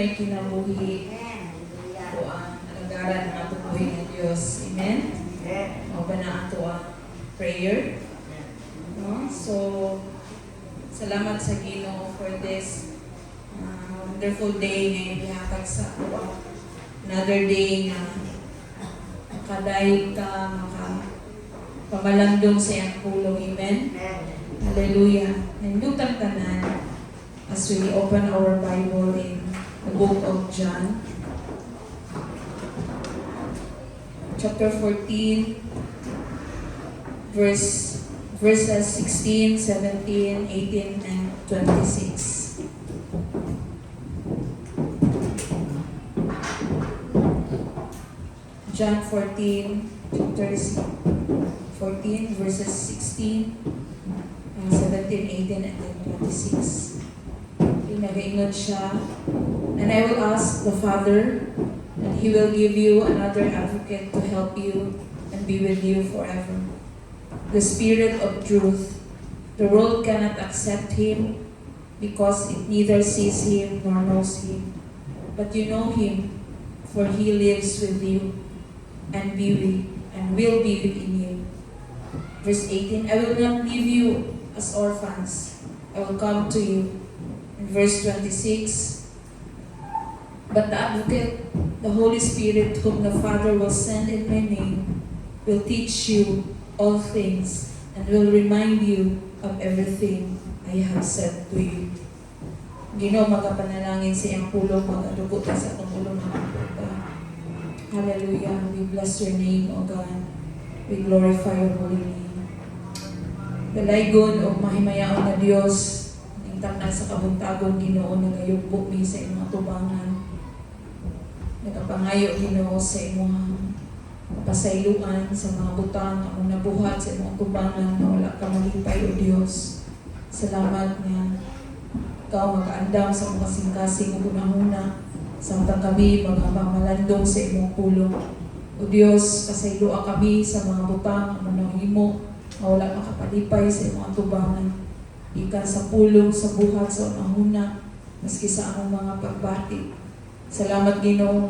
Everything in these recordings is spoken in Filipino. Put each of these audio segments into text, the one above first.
may kinabuhi o ang alagaran ng ato buhay ng Diyos. Amen? O ba na ato ang prayer? No? So, salamat sa Ginoo for this wonderful day ngayon ihatag sa ato. Another day na makadayag ka, pamalandong sa iyang pulong. Amen? Hallelujah. Nandutang tanan as we open our Bible in the book of John. Chapter 14, verses 16, 17, 18, and 26. John 14, chapter 14, verses 16, 17, 18, and then 26. Nag-iingon siya, and I will ask the Father, and He will give you another advocate to help you and be with you forever. The Spirit of truth. The world cannot accept Him because it neither sees Him nor knows Him. But you know Him, for He lives with you and will be within you. Verse 18, I will not leave you as orphans. I will come to you. In verse 26, but the Advocate, the Holy Spirit, whom the Father will send in my name, will teach you all things and will remind you of everything I have said to you. Ginoo, magapanalangin sa iyang pulong, magadugot sa atong pulong ng Hallelujah. We bless your name, O God. We glorify your holy name. Dalaygon o mahimayaon na Diyos, na sa kabuntagon, Ginoo, nagayugbo mi sa imong tubangan. Nagapangayo, Ginoo, sa imong pasayloan sa mga butang among nabuhat sa imong tubangan na wala ka malipay, O Dios. Salamat nga ikaw mag-aandam sa mga kasing-kasing una-una samtang kami magmamalandong sa imong pulong. O Dios, pasayloa kami sa mga butang among nahimo na wala makapalipay sa imong tubangan. Ikan sa pulong, sa buhat, sa unahuna, maski sa among mga pagbati. Salamat, Ginoo,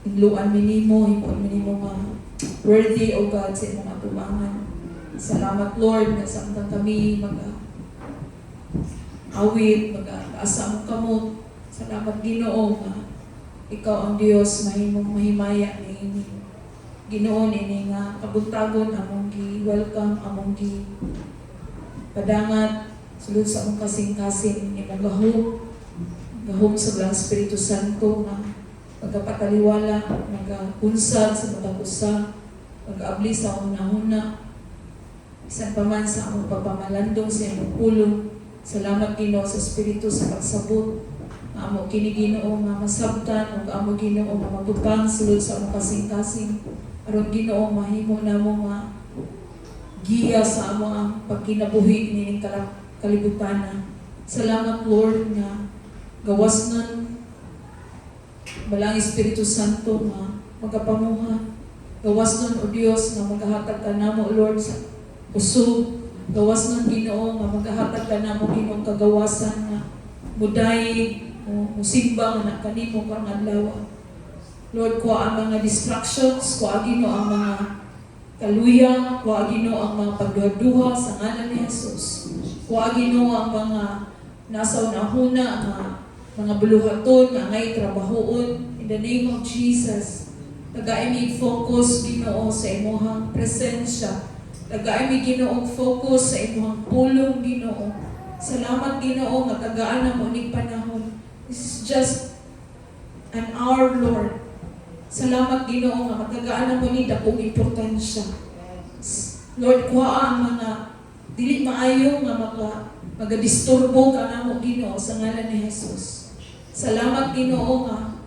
inluan minimo, himuon minimo nga worthy, O God, sa imong atubangan. Salamat, Lord, na samtang kami mag-awit, mag-asa mong kamot. Salamat, Ginoo, nga ikaw ang Diyos, mahimaya ni Ginoo, ini nga kabuntagon, among gi-welcome, among padangat, sulod sa among kasing-kasing, gahom sa Blang Espiritu Santo, nga magkapataliwala, mag-unsad sa matag-usa, mag-abli sa una-una, isan pa man sa among pagpamalandong sa imong pulong. Salamat, Ginoo, sa Espiritu sa pagsabot, nga amo kini, Ginoo, nga masabtan, ug amo, Ginoo, nga matupang sulod sa among kasing-kasing, aron, Ginoo, mahimo namo nga giya sa among pagkinabuhi nining kalibutan. Salamat, Lord, nga gawas nun balang Espiritu Santo nga magapamuha. Gawas nun, O Dios, nga maghahatag ka namo, Lord, sa usog. Gawas nun, Ginoo, nga maghahatag ka namo, Ginoo, kagawasan nga muday musimba nga kanimo karong adlaw. Lord, kuha ang mga distractions, kuha, Ginoo, ang mga kaluya, kuha, Ginoo, ang mga pagduha sa ngalan ni Jesus. Kuha, Ginoo, ang mga nasa unahuna, ang mga buluhaton, nga ngay trabahoon. In the name of Jesus, taga-imi focus, Ginoo, sa imuhang presensya. Taga-imi, Ginoo, focus sa imuhang pulong, Ginoo. Salamat, Ginoo, nga tagaan na mo ning panahon. This is just an hour, Lord. Salamat, Ginoo, nga matagaan na mo ni dakong importansya. Lord, kuha ang mga dili maayo nga magadisturbo ka na mo, Ginoo, sa ngalan ni Jesus. Salamat, Ginoo, nga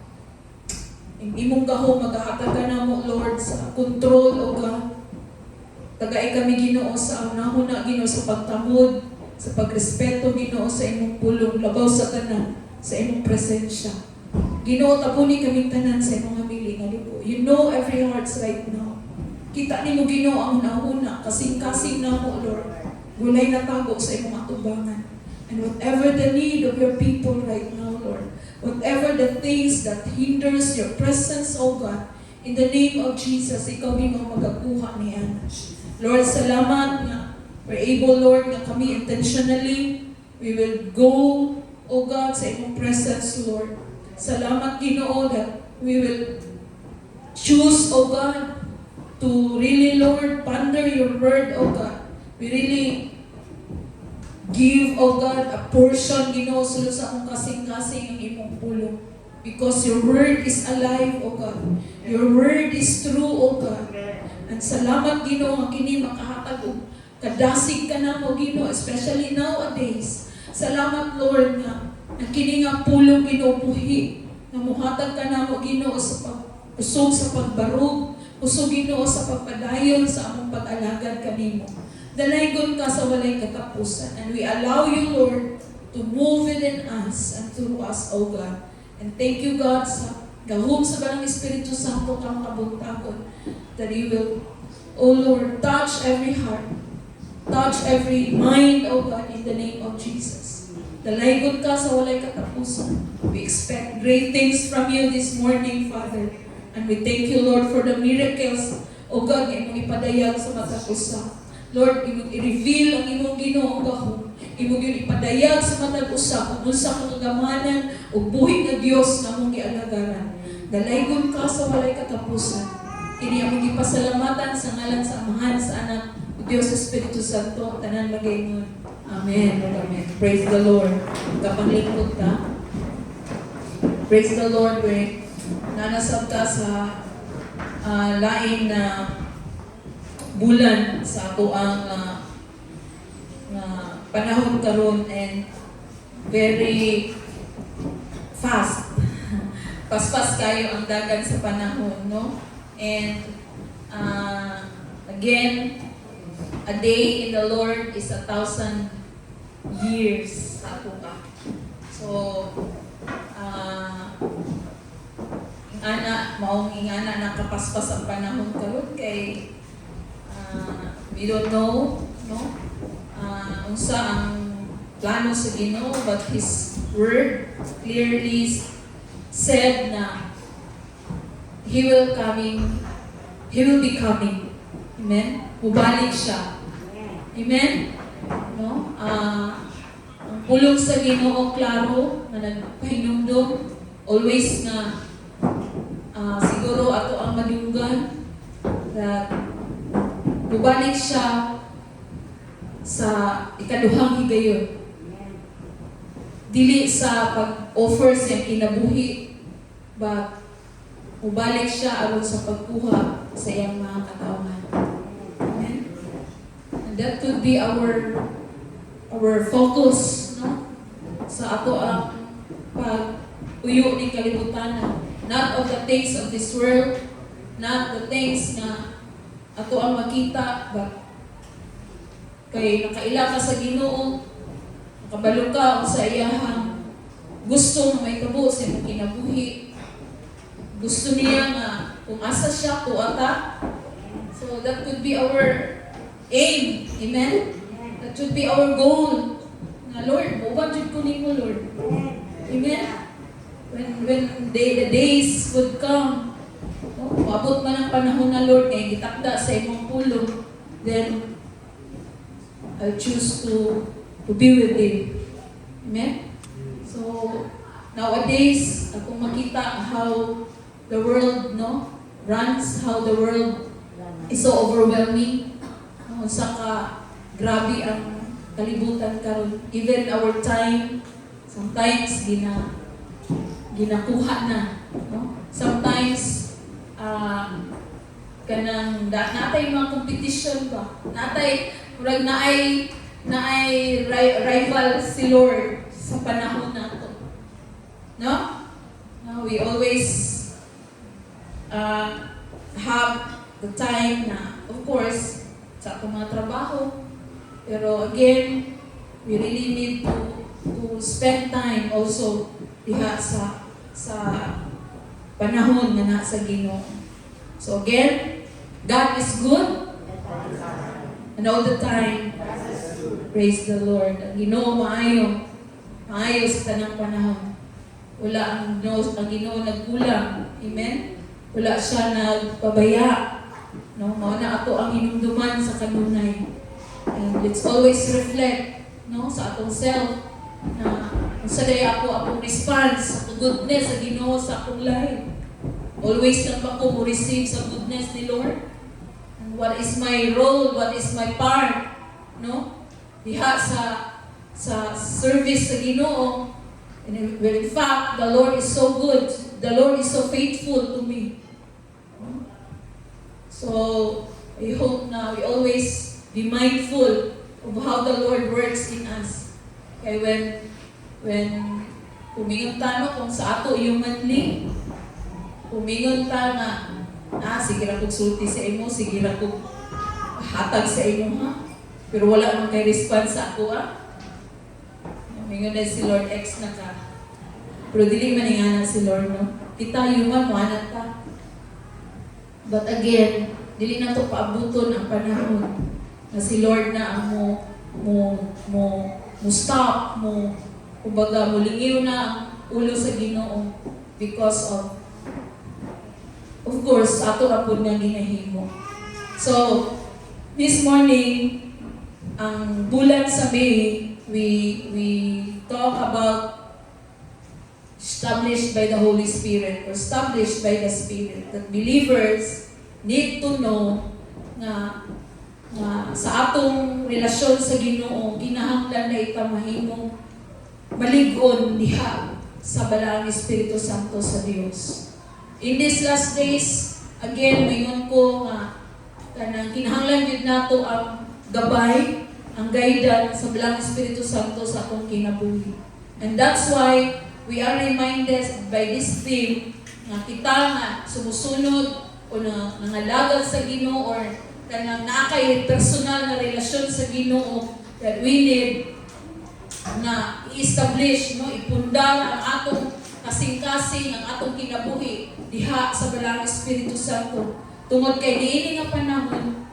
imong gahom maghahatag ka na mo, Lord, sa control, O God. Tagay kami, Ginoo, sa unahuna, Ginoo, sa pagtamod, sa pagrespeto, Ginoo, sa imong pulong, labaw sa tanan, sa imong presensya. Ginoo, tapuni kaming tanan sa imong hamili nga Ginoo. You know every hearts right now. Kita nimo, Ginoo, ang una-una, kasing-kasing na mo, Lord. Gulay na tago sa imong atubangan. And whatever the need of your people right now, Lord, Whatever the things that hinders your presence, O God, in the name of Jesus, ikaw din ang magakuha niyan. Lord, salamat nga we're able, Lord, na kami intentionally, we will go, O God, sa imong presence, Lord. Salamat, Ginoo, that we will choose, O God, to really, Lord, ponder your word, O God. We really give, O God, a portion, Ginoo, sulod sa akong kasing-kasing ang imong pulong. Because your word is alive, O God. Your word is true, O God. And salamat, Ginoo, ang kini makahatag og kadasig ka na mo, Ginoo, especially nowadays. Salamat, Lord, nga kini nga pulong, Ginoo, buhi. Na muhatag ka na mo, Ginoo, sa usog sa pagbarog, usog, Ginoo, sa pagpadayon sa among pag-alagad kanimo. Dalaygon ka sa walay katapusan. And we allow you, Lord, to move within us and through us, O God. And thank you, God, sa gahom sa Banang Espiritu Santo kang kabuntagon, that you will, O Lord, touch every heart, touch every mind, O God, in the name of Jesus. Dalaygon ka sa walay katapusan. We expect great things from you this morning, Father. And we thank you, Lord, for the miracles, O God, na imong ipadayag sa matag usa. Lord, imong i-reveal ang imong Ginoo gahom. Imong yun ipadayag sa matag usa kung unsa kang kagamanan o buhi nga Dios nga mong gialagaran. Dalaygon ka sa walay katapusan. Kini among gipasalamatan sa ngalan sa Amahan, sa Anak, o Dios Espiritu Santo, tanan magaynon. Amen. Amen. Praise the Lord. Kapanglingkod ta. Praise the Lord. We nanasab ta sa lain na bulan sa ato ang panahon karon, and very fast. Paspas kayo ang dagan sa panahon, no? And again, a day in the Lord is 1,000 years sa ato ka. So, ingana nakapaspas ang panahon karon kay we don't know, no? Unsa ang plano sa Ginoo, but His Word clearly said na He will be coming. Amen? Mubalik siya. Amen? No? Ang pulong sa Ginoo, klaro, na nagpahinumdum, always na siguro ato ang madunggan that mubalik siya sa ikaduhang higayon. Dili sa pag-offer sa kinabuhi, but mubalik siya aron sa pagkuha sa iyang mga katawhan. Amen? And that could be our focus, no? Sa ato ang pag-uyo ng kalibutan. Not of the things of this world, not the things na ato ang makita, but kay nakaila ka sa Ginoo, nakabalo ka sa iyahang gusto na may tabo sa iyong kinabuhi. Gusto niya nga kung asa siya, tuata. So that could be our aim. Amen? That should be our goal. Na Lord, mubadjud ko nimo, Lord. Amen? When the days would come, maabot man ang panahon na Lord, kaya gitakda sa imong pulong, then I'll choose to be with Him. Amen? So, nowadays, akong makita how the world, no, runs, how the world is so overwhelming. Saka, grabe ang kalibutan karon. Even our time, sometimes, ginakuha na. No? Sometimes, kanang natay mga competition ba? Natay rival si Lord sa panahon nato. No? We always have the time na, of course, sa atong mga trabaho. Pero again, we really need to spend time also diha sa panahon na nasa Ginoo. So again, God is good and all the time. Praise the Lord. Ang Ginoo maayo sa tanang panahon. Wala ang Ginoo nagkulang. Amen? Wala siya nagpabaya. No, mao na ato ang hinumduman sa kanunay. And let's always reflect, no, sa atong self na unsa day akong response sa goodness sa Ginoo sa akong life. Always lang ba ko mo receive sa goodness ni Lord? And what is my role? What is my part? No? Diha sa service sa Ginoo. And in fact, the Lord is so good. The Lord is so faithful to me. So, I hope na we always be mindful of how the Lord works in us. Okay, when pumingon ta no kung sa ato humanly, pumingon ta nga, sige ra kog sulti sa imo, sige ra kog hatag sa imo ha. Pero wala man kay response sa ako Pumingon na si Lord X na ka. Pero dili man ingana si Lord no. Kita human mo anak ta. But again, dili na to paabuton ang panahon na si Lord na ang mo stop mo kumbaga mo lingiw na ang ulo sa Ginoo because of course ato ra pud nga ginahimo. So this morning ang bulan sa May we talk about established by the Holy Spirit or established by the Spirit, that believers need to know nga sa atong relasyon sa Ginoo kinahanglan na ita mahimong malig-on diha sa balaang Espiritu Santo sa Dios. In these last days, again mayon ko nga kanang kinahanglan gyud nato ang gabay, ang guidance sa balaang Espiritu Santo sa atong kinabuhi. And that's why we are reminded by this theme nga kita nga sumusunod o nangalagad sa Ginoo or kanang naakay personal na relasyon sa Ginoo, that we need na i-establish, no, ipundar ang atong kasing-kasing, ang atong kinabuhi diha sa balaang Espiritu Santo. Tungod kay niini nga panahon,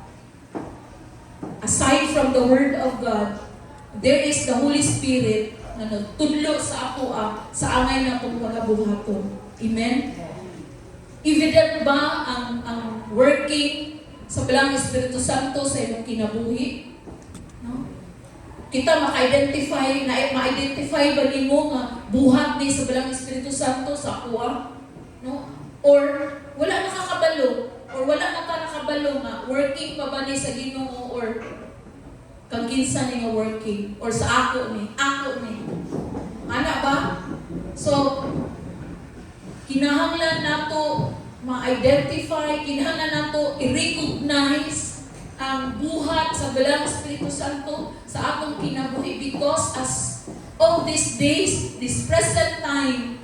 aside from the Word of God, there is the Holy Spirit na nagtudlo sa ako sa angay na itong pagabuhaton. Amen? Evident ba ang working sa balaang Espiritu Santo sa imong kinabuhi? No? Kita ma-identify ba nimo nga buhat ni sa balaang Espiritu Santo sa ako no? Or wala nakakabalo? Or wala na ka nakabalo nga working pa ba ni sa Ginoo or kang kinsa ni nga working or sa ako ni ana ba? So kinahanglan nato ma-identify, kinahanglan nato i-recognize ang buhat sa balaang Espiritu Santo sa atong kinabuhi, because as of these days, this present time,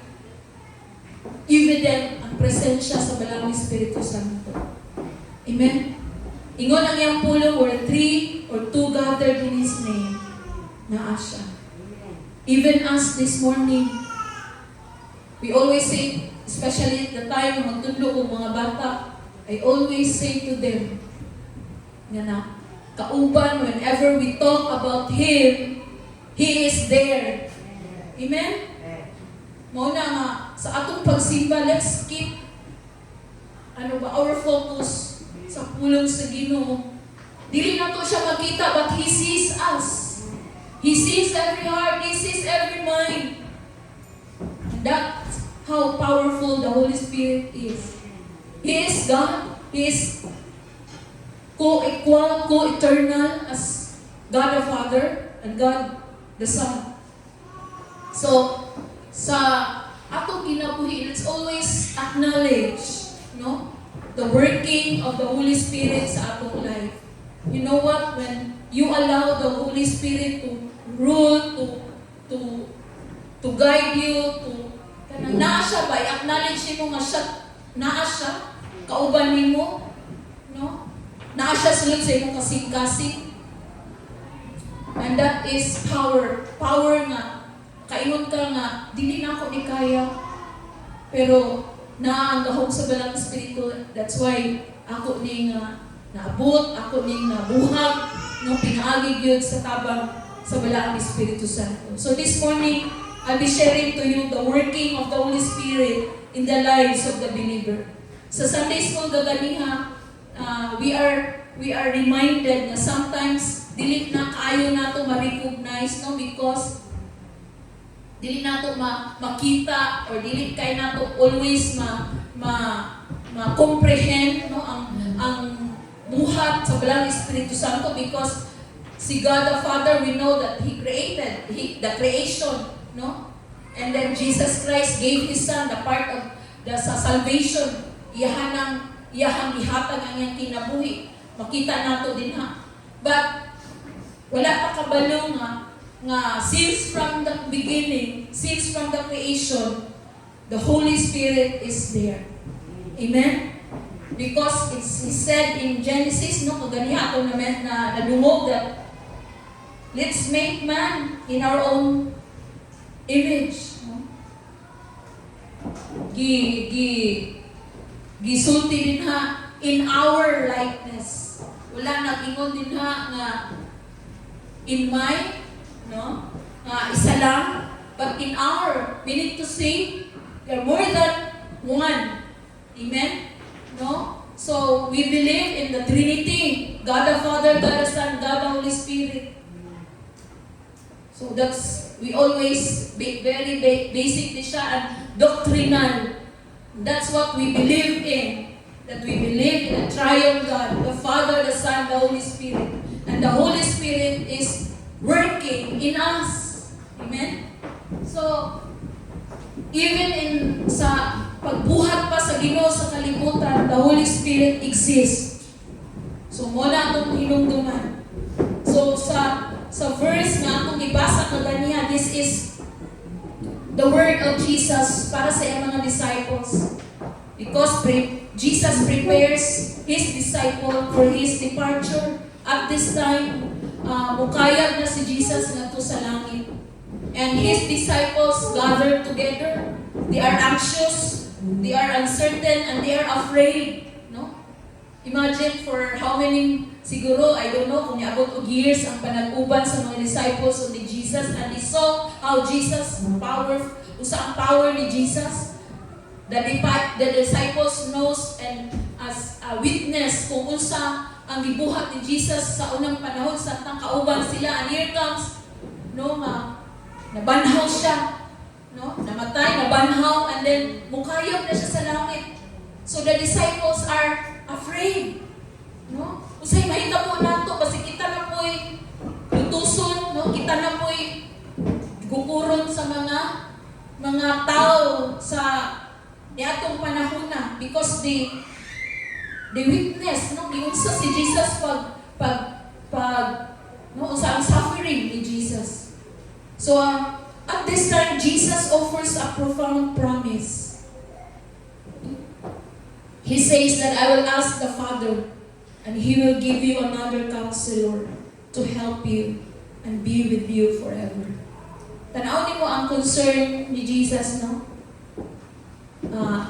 evident ang presensya sa balaang Espiritu Santo. Amen? Ingon ang iyang pulong, where 3 or 2 gathered in His name, naa siya. Even us this morning, we always say, especially at the time na magtudlo kong mga bata, I always say to them, na kauban, whenever we talk about Him, He is there. Amen? Mauna nga, sa atong pagsimba, let's keep our focus sa pulong sa Ginoo. Dili na to siya makita, but He sees us. He sees every heart, He sees every mind. And that's how powerful the Holy Spirit is. He is God. He is co-equal, co-eternal as God the Father and God the Son. So, sa atong kinabuhi, let's always acknowledge, no, the working of the Holy Spirit sa atong life. You know what? When you allow the Holy Spirit to rule, to guide you, kanang naa siya ba? I-acknowledge mo nga siya, naa siya, kauban mo, no? Naa siya sulod sa imong kasing-kasing. And that is power. Power nga. Kaingon ka nga, dili na ako ni kaya. Pero naa ang gahom sa balaang Espiritu. That's why ako ni nga naabot, ako ni nabuhag, no, pinaagi gyud sa tabang sa balaang Espiritu Santo. So this morning, I'll be sharing to you the working of the Holy Spirit in the lives of the believer. Sa Sunday school gaganiha, we are reminded na sometimes dili na kaayo nato ma-recognize, no, because dili nato makita or dili kay nato always ma-comprehend, no, ang buhat sa balang Espiritu Santo, because si God the Father, we know that He created the creation, no, and then Jesus Christ gave His Son the part of the salvation. Iyahang ihatag ang iyang kinabuhi. Makita nato din ha. But wala pa kabalo nga since from the beginning, since from the creation, the Holy Spirit is there. Amen? Because it said in Genesis, no, kaganiha ito na nadungog that let's make man in our own image. No? Gisulti din ha, in our likeness. Wala nag-ingon din ha nga in my, no, isa lang, but in our, we need to say there are more than one. Amen? No? So we believe in the Trinity, God the Father, God the Son, God the Holy Spirit. So that's, we always very basic siya and doctrinal. That's what we believe in. That we believe in a triune God, the Father, the Son, the Holy Spirit. And the Holy Spirit is working in us. Amen? So, even in sa pagbuhat pa sa Ginoo sa kalibutan, the Holy Spirit exists. So, muna itong hinungduman. So, sa verse nga itong ibasa kaganiya, this is the word of Jesus para sa iyang mga disciples. Because Jesus prepares His disciple for His departure. At this time, mukayag na si Jesus ngadto sa langit. And His disciples gathered together. They are anxious, they are uncertain, and they are afraid. No? Imagine for how many, siguro, I don't know, kung niabot og years ang panag-uban sa mga disciples ni Jesus, and they saw how Jesus usa ang power ni Jesus. The disciples knows and as a witness kung unsa ang gibuhat ni Jesus sa unang panahon sa kauban sila, and here comes, no, nabanhaw siya, no, namatay, nabanhaw, and then mukayog na siya sa langit. So the disciples are afraid, no, usay mahitabo nato basi kita na po'y lutuson, no, kita na po'y gukuron sa mga tao sa niatong panahon na, because they witness, no, giunsa si Jesus pag no, sa suffering ni Jesus. So at this time Jesus offers a profound promise. He says that I will ask the Father and He will give you another counselor to help you and be with you forever. Tanaw niyo ang concern ni Jesus, no?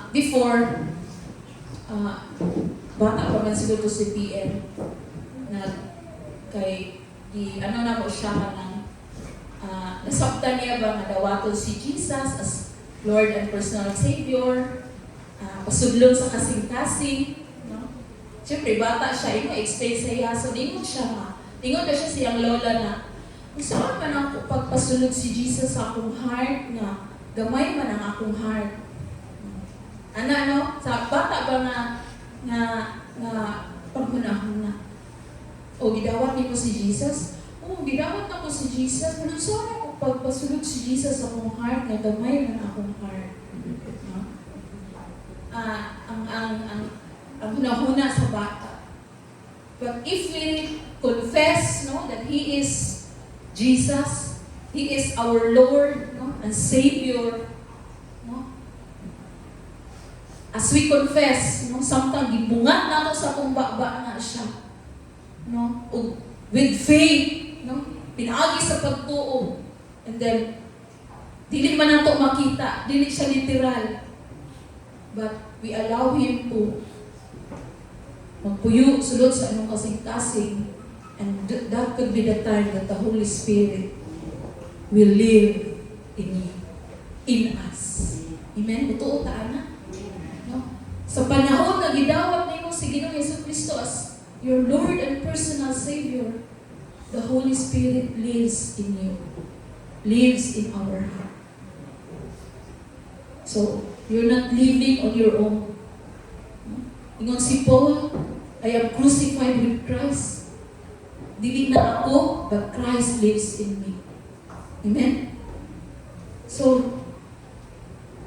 Before, bata pa man siguro to si PM na kay ano na mo siya ng nasabtan niya ba nga dawaton si Jesus as Lord and personal Savior, pasudlon sa kasing-kasing, no? Siyempre bata siya, explain sa iya, so dingon na siya siyang lola na kung saan man ako pagpasulod si Jesus sa akong heart nga gamay man ang akong heart. No? Sa bata ba nga paghunahon na. O gidawat niyo si Jesus? O gidawat na ko si Jesus. Ano saan ako pagpasulod si Jesus sa akong heart nga gamay man akong heart. No? Ang hunahuna sa bata. But if we confess, no, that He is Jesus, He is our Lord, no, and Savior, no? As we confess, no, samtang gibungat nato sa akong baba na siya, no, with faith, no, pinaagi sa pagtuo, and then dili man nato makita, dili siya literal, but we allow Him to magpuyo sulod sa anong kasing-kasing, and that could be the time that the Holy Spirit will live in you. in us. Amen? Butuo ta na. No? Sa panahon na gidawat nimo si Ginoong Jesucristo as your Lord and personal Savior, the Holy Spirit lives in you. Lives in our heart. So, you're not living on your own. Ingon si Paul, I am crucified with Christ. Dili na ako, but Christ lives in me. Amen? So,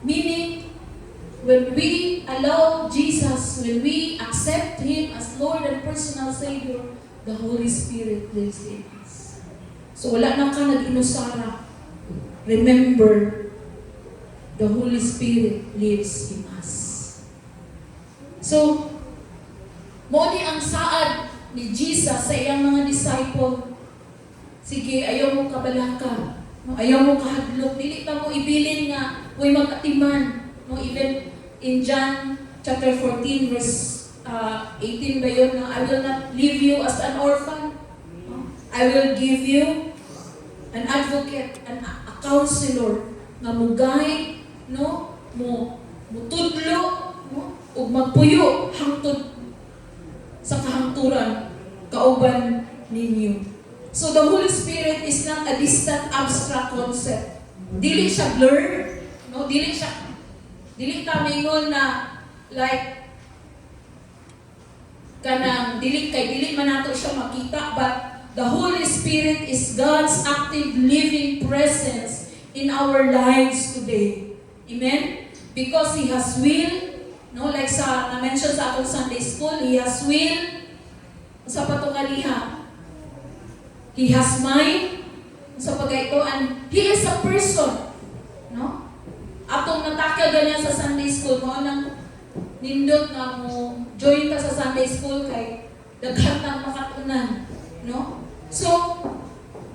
meaning, when we allow Jesus, when we accept Him as Lord and personal Savior, the Holy Spirit lives in us. So, wala na ka nag-inusara. Remember, the Holy Spirit lives in us. So, mo ni ang saad ni Jesus sa iyang mga disciple. Sige, ayaw mo kabalaka. No, ayaw mo kahadlok. Dili ka mo ibilin nga, huwag magkatiman. No, even in John chapter 14 verse 18 ba yun, na I will not leave you as an orphan. No? I will give you an advocate, a counselor, nga mugay, no, mutudlo, no, ug magpuyo hangtod sa kahangturan kauban ninyo. So the Holy Spirit is not a distant abstract concept. Dili siya blur, no, dili ka mingon na like kanang dili man nato siya makita, but the Holy Spirit is God's active living presence in our lives today. Amen? Because He has will, no, like sa na-mention sa atong Sunday school, He has will. Sa patungaliha, He has mind. Sa pagkaito, and He is a person. No? Atong natakya ganyan sa Sunday school, mo nang nindot na mo join ka sa Sunday school kay daghan nang makatunan. No? So,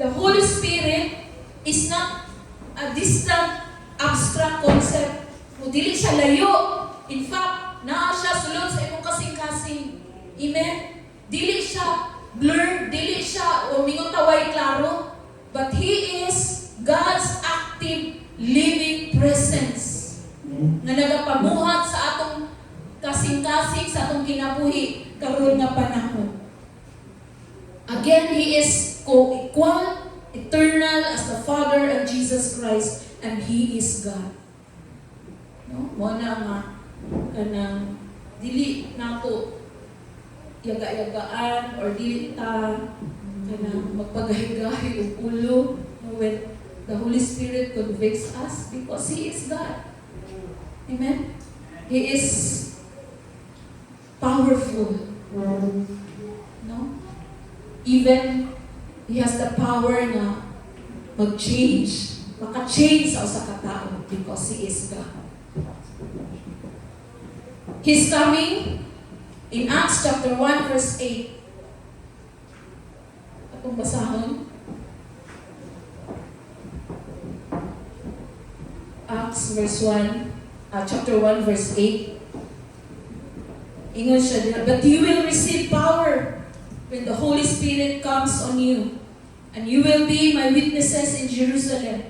the Holy Spirit is not a distant, abstract concept. O dili siya layo. In fact, naa siya sulod sa imong kasing-kasing. Amen? Dili siya blur, dili siya o mingon taway klaro, but He is God's active, living presence na nagapamuhat sa atong kasing-kasing, sa atong kinabuhi karon nga panahon. Again, He is co-equal, eternal as the Father and Jesus Christ, and He is God. No? Mo na nga kanang dili nato yaga-yagaan or dili ta kanang magpagahi-gahi og ulo when the Holy Spirit convicts us, because He is God. Amen? He is powerful. No? Even He has the power na mag-change, maka-change sa usa ka tawo because He is God. He's coming in Acts chapter 1 verse 8. Atong basahon. Acts verse 1, chapter 1 verse 8. Ingon siya, but you will receive power when the Holy Spirit comes on you, and you will be my witnesses in Jerusalem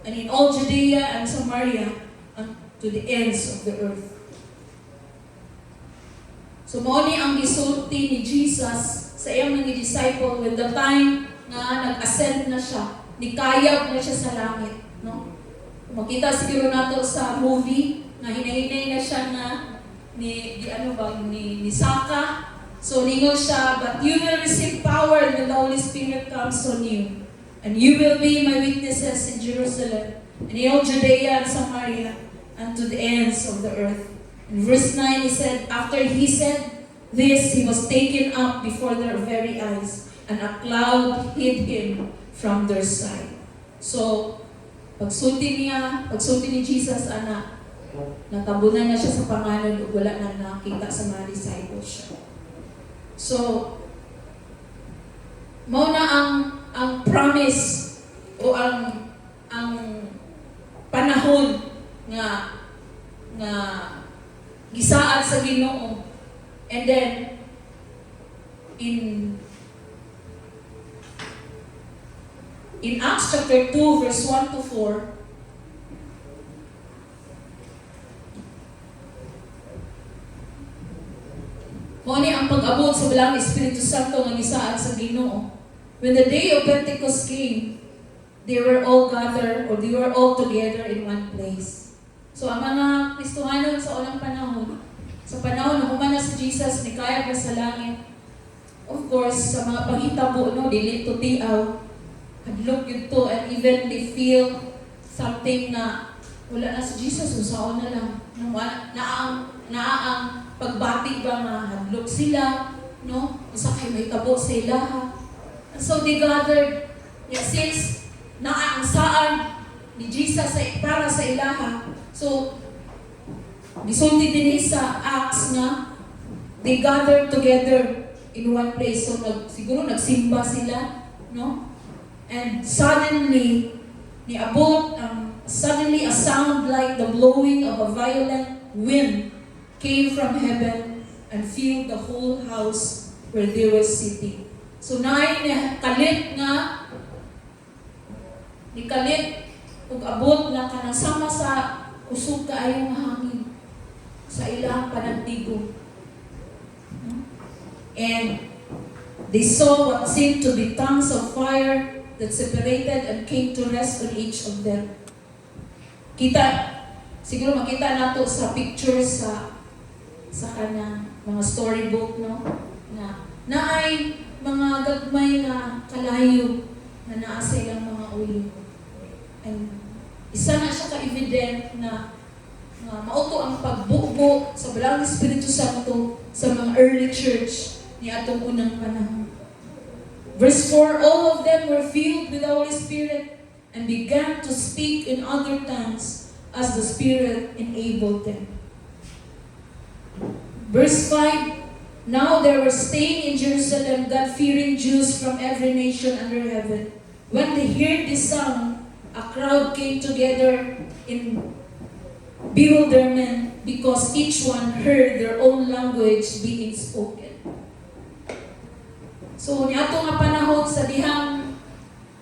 and in all Judea and Samaria and to the ends of the earth. So mao ni ang gisulti ni Jesus sa iyang mga disciple when the time na nag-ascend na siya, nikayab na siya sa langit, no? Makita siguro nato sa movie na hinahinay na siya na ni Saka. So ningon siya, but you will receive power when the Holy Spirit comes on you, and you will be my witnesses in Jerusalem and in all Judea and Samaria and to the ends of the earth. In verse 9, he said, after he said this, he was taken up before their very eyes, and a cloud hid him from their sight. So, pagsulti ni Jesus, anak, natabunan na siya sa pangalan, wala na nakita sa mga disciples siya. So, mao na ang promise o ang panahon nga gisaad sa Ginoo. And then in Acts chapter 2 verse 1 to 4, pag-abot sa balang Espiritu Santo nga gisaan sa Ginoo. When the day of Pentecost came, they were all gathered or they were all together in one place. So ang mga Kristohanon sa unang panahon, sa panahon na humana si Jesus, ni kaya pa sa langit, of course, sa mga panghitabo, no, dili to tiaw, hadlok yun to, and even they feel something na wala na si Jesus, usaon na lang. Ang pagbati ba nga hadlok sila, no? Usa kay may tabo sa ilaha. And so they gathered, yet since naangsaan ni Jesus para sa ilaha, so gisulti din sa Acts na they gathered together in one place. So siguro nagsimba sila, no? And suddenly a sound like the blowing of a violent wind came from heaven and filled the whole house where they were sitting. So kalit ug abot na kanang sama sa kusog kaayong hangin sa ilang panagtigo. And they saw what seemed to be tongues of fire that separated and came to rest on each of them. Siguro makita nato sa pictures sa kanang mga storybook, no? Na ay mga gagmay na kalayo na naa sa ilang mga ulo. And isa na siya ka-evident na mauto ang pagbubo sa balang Espiritu Santo sa mga early church ni atong unang panahon. Verse 4, all of them were filled with the Holy Spirit and began to speak in other tongues as the Spirit enabled them. Verse 5, now there were staying in Jerusalem God-fearing Jews from every nation under heaven. When they heard this sound, a crowd came together in bewilderment because each one heard their own language being spoken. So niadto nga panahon sa dihang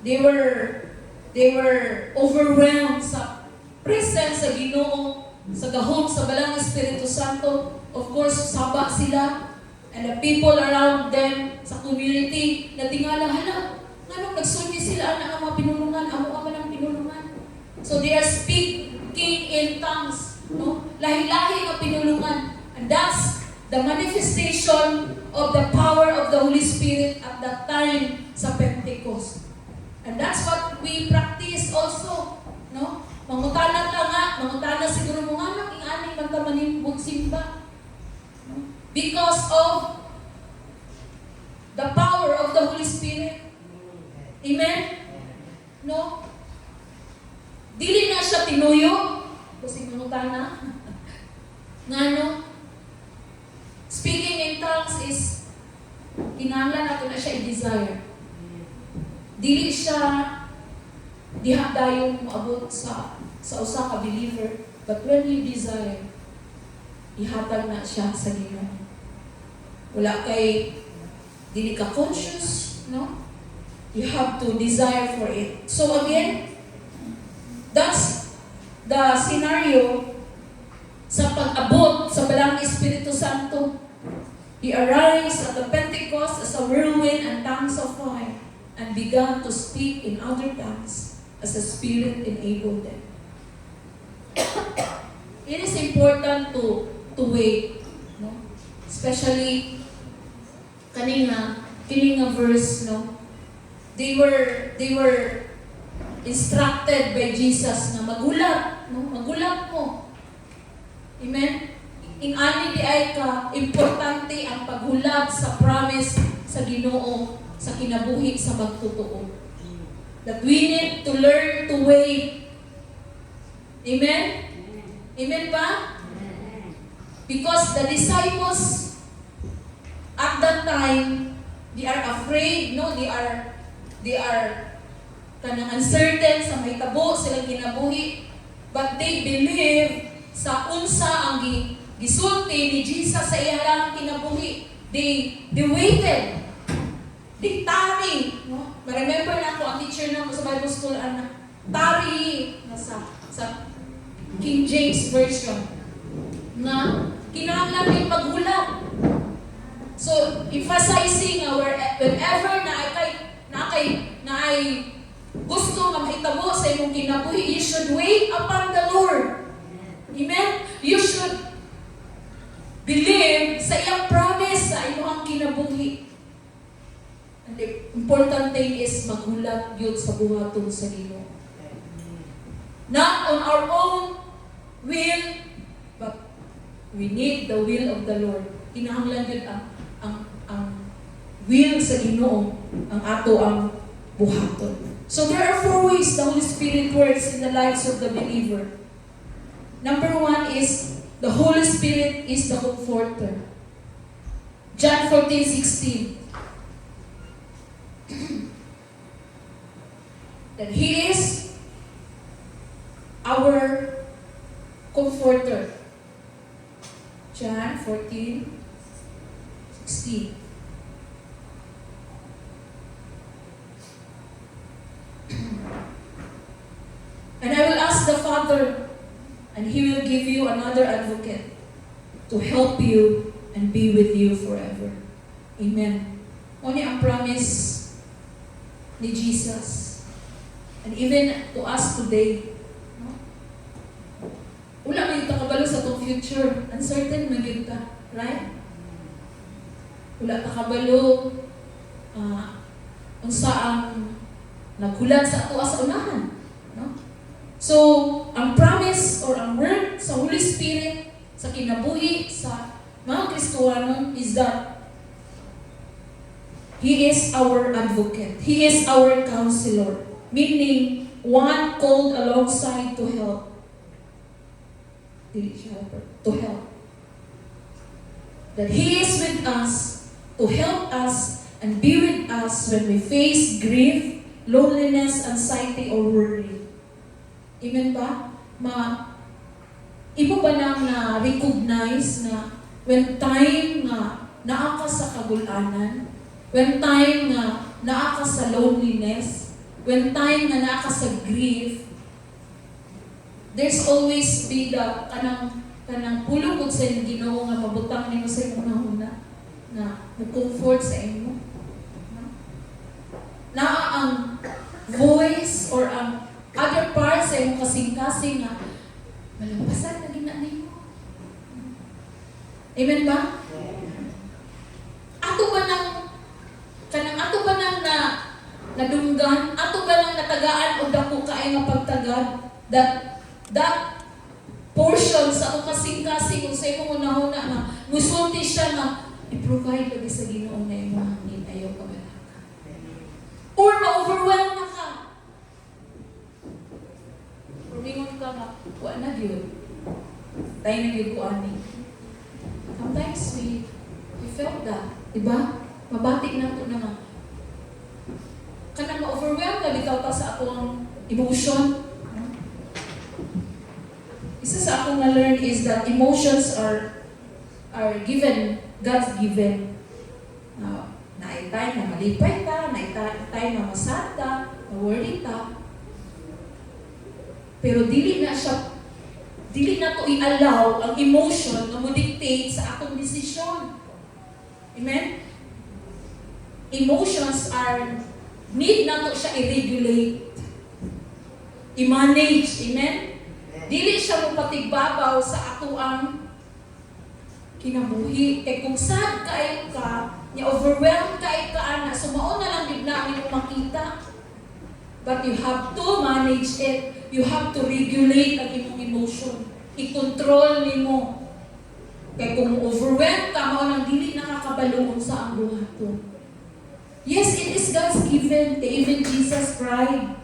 they were overwhelmed sa presence sa Ginoo, sa gahom sa balang Espiritu Santo. Of course, saba sila and the people around them sa community na tingala, nganong nagsunyi sila na ang mga pinulungan, amo ang pinulungan. So they are speaking in tongues, no? Lahi-lahi ang pinulungan. And that's the manifestation of the power of the Holy Spirit at that time sa Pentecost. And that's what we practice also, no? Mangutana siguro mo nga nang ingani magkamanin simba. Because of the power of the Holy Spirit. Amen? No? Dili na siya tinuyo. Kasi mangutana. Ngano? Speaking in tongues is kinahanglan nato na siya i-desire. Dili siya diha dayon moabot sa usa ka believer, but when you desire, ihatag na siya sa Ginoo. Wala kay dili ka conscious, no? You have to desire for it. So again, that's the scenario sa pag-abot sa balang Espiritu Santo. He arrives at the Pentecost as a whirlwind and tongues of fire and began to speak in other tongues as the Spirit enabled them. It is important to wait, no? Especially kanina verse, no? They were instructed by Jesus na magulat, no? Magulat mo. Amen? Ingani di ay ka importante ang paghulat sa promise sa Ginoo sa kinabuhi sa magtotoo. That we need to learn to wait. Amen? Amen ba? Because the disciples at that time, they are afraid, no? They are kanang uncertain sa may tabo silang kinabuhi, but they believe sa unsa ang gisulti ni Jesus sa ilang kinabuhi. They waited. They tarry, no? Ma-remember na ako ang teacher na sa Bible school tarry na sa King James version na kinahanglan yung maghulat. So, emphasizing whenever na ay gusto nga mahitabo sa imong kinabuhi, you should wait upon the Lord. Amen? You should believe sa iyang promise sa imong kinabuhi. And the important thing is magulat yun sa buhaton sa Ginoo. Not on our own will, but we need the will of the Lord. Kinahanglan yun ang will sa Ginoo, ang ato ang buhaton. So there are 4 ways the Holy Spirit works in the lives of the believer. Number 1 is the Holy Spirit is the comforter. John 14:16. That He is our comforter. John 14:16. And I will ask the Father, and He will give you another advocate to help you and be with you forever. Amen. Oni ang promise ni Jesus. And even to us today. No? Wala man yung takabalo sa itong future. Uncertain man yun ta. Right? Wala takabalo unsa ang naghulat sa ato sa unahan. No? So, ang promise or ang word sa Holy Spirit sa kinabuhi sa mga Kristohanon is that He is our advocate. He is our counselor. Meaning, one called alongside to help. To help. That He is with us to help us and be with us when we face grief, loneliness, anxiety, or worry. Amen ba? Imo ba nang na-recognize na when time na naa ka sa kagulanan, when time na naa ka sa loneliness, when time na naa ka sa grief, there's always be the kanang pulong sa imong Ginoo nga mabutang nimo sa imong nahuna na mo-comfort sa imo. Naa ang voice or ang other parts sa imong kasing-kasing nga malampasan na ginanay mo. Amen ba? Ato ba nang nadunggan, ato ba nang natagaan o dako kaay nga pagtagad that portion sa akong kasing-kasing kung sa imong unahuna nga musulti siya nga i-provide lagi sa Ginoo na imong hangin ayaw ka ba? Or ma-overwhelm na ka. Mingon ka nga, wala na yun. Tayo na yun ko ani. Sometimes we felt that. Diba? Mabatik na ito na nga. Kanang ma-overwhelm ka, bitaw pa sa akong emotion. Isa sa akong na-learn is that emotions are given, God's given. Naitay na malipay ta, naitay na masata, na worry ta. Pero dili na to i-allow ang emotion na mo-dictate sa akong desisyon. Amen? Emotions need na to siya i-regulate, i-manage. Amen? Dili siya mo patigbabaw sa ato ang kinabuhi. Kaya kung sad kayo ka, overwhelmed kayo ka, na sumaon na lang bigla mo makita. But you have to manage it. You have to regulate ang imong emotion. I-control nimo. Kaya kung overwhelmed ka, mao nang dili nakakabalungon sa ang buhaton. Yes, it is God's given. Even Jesus cried.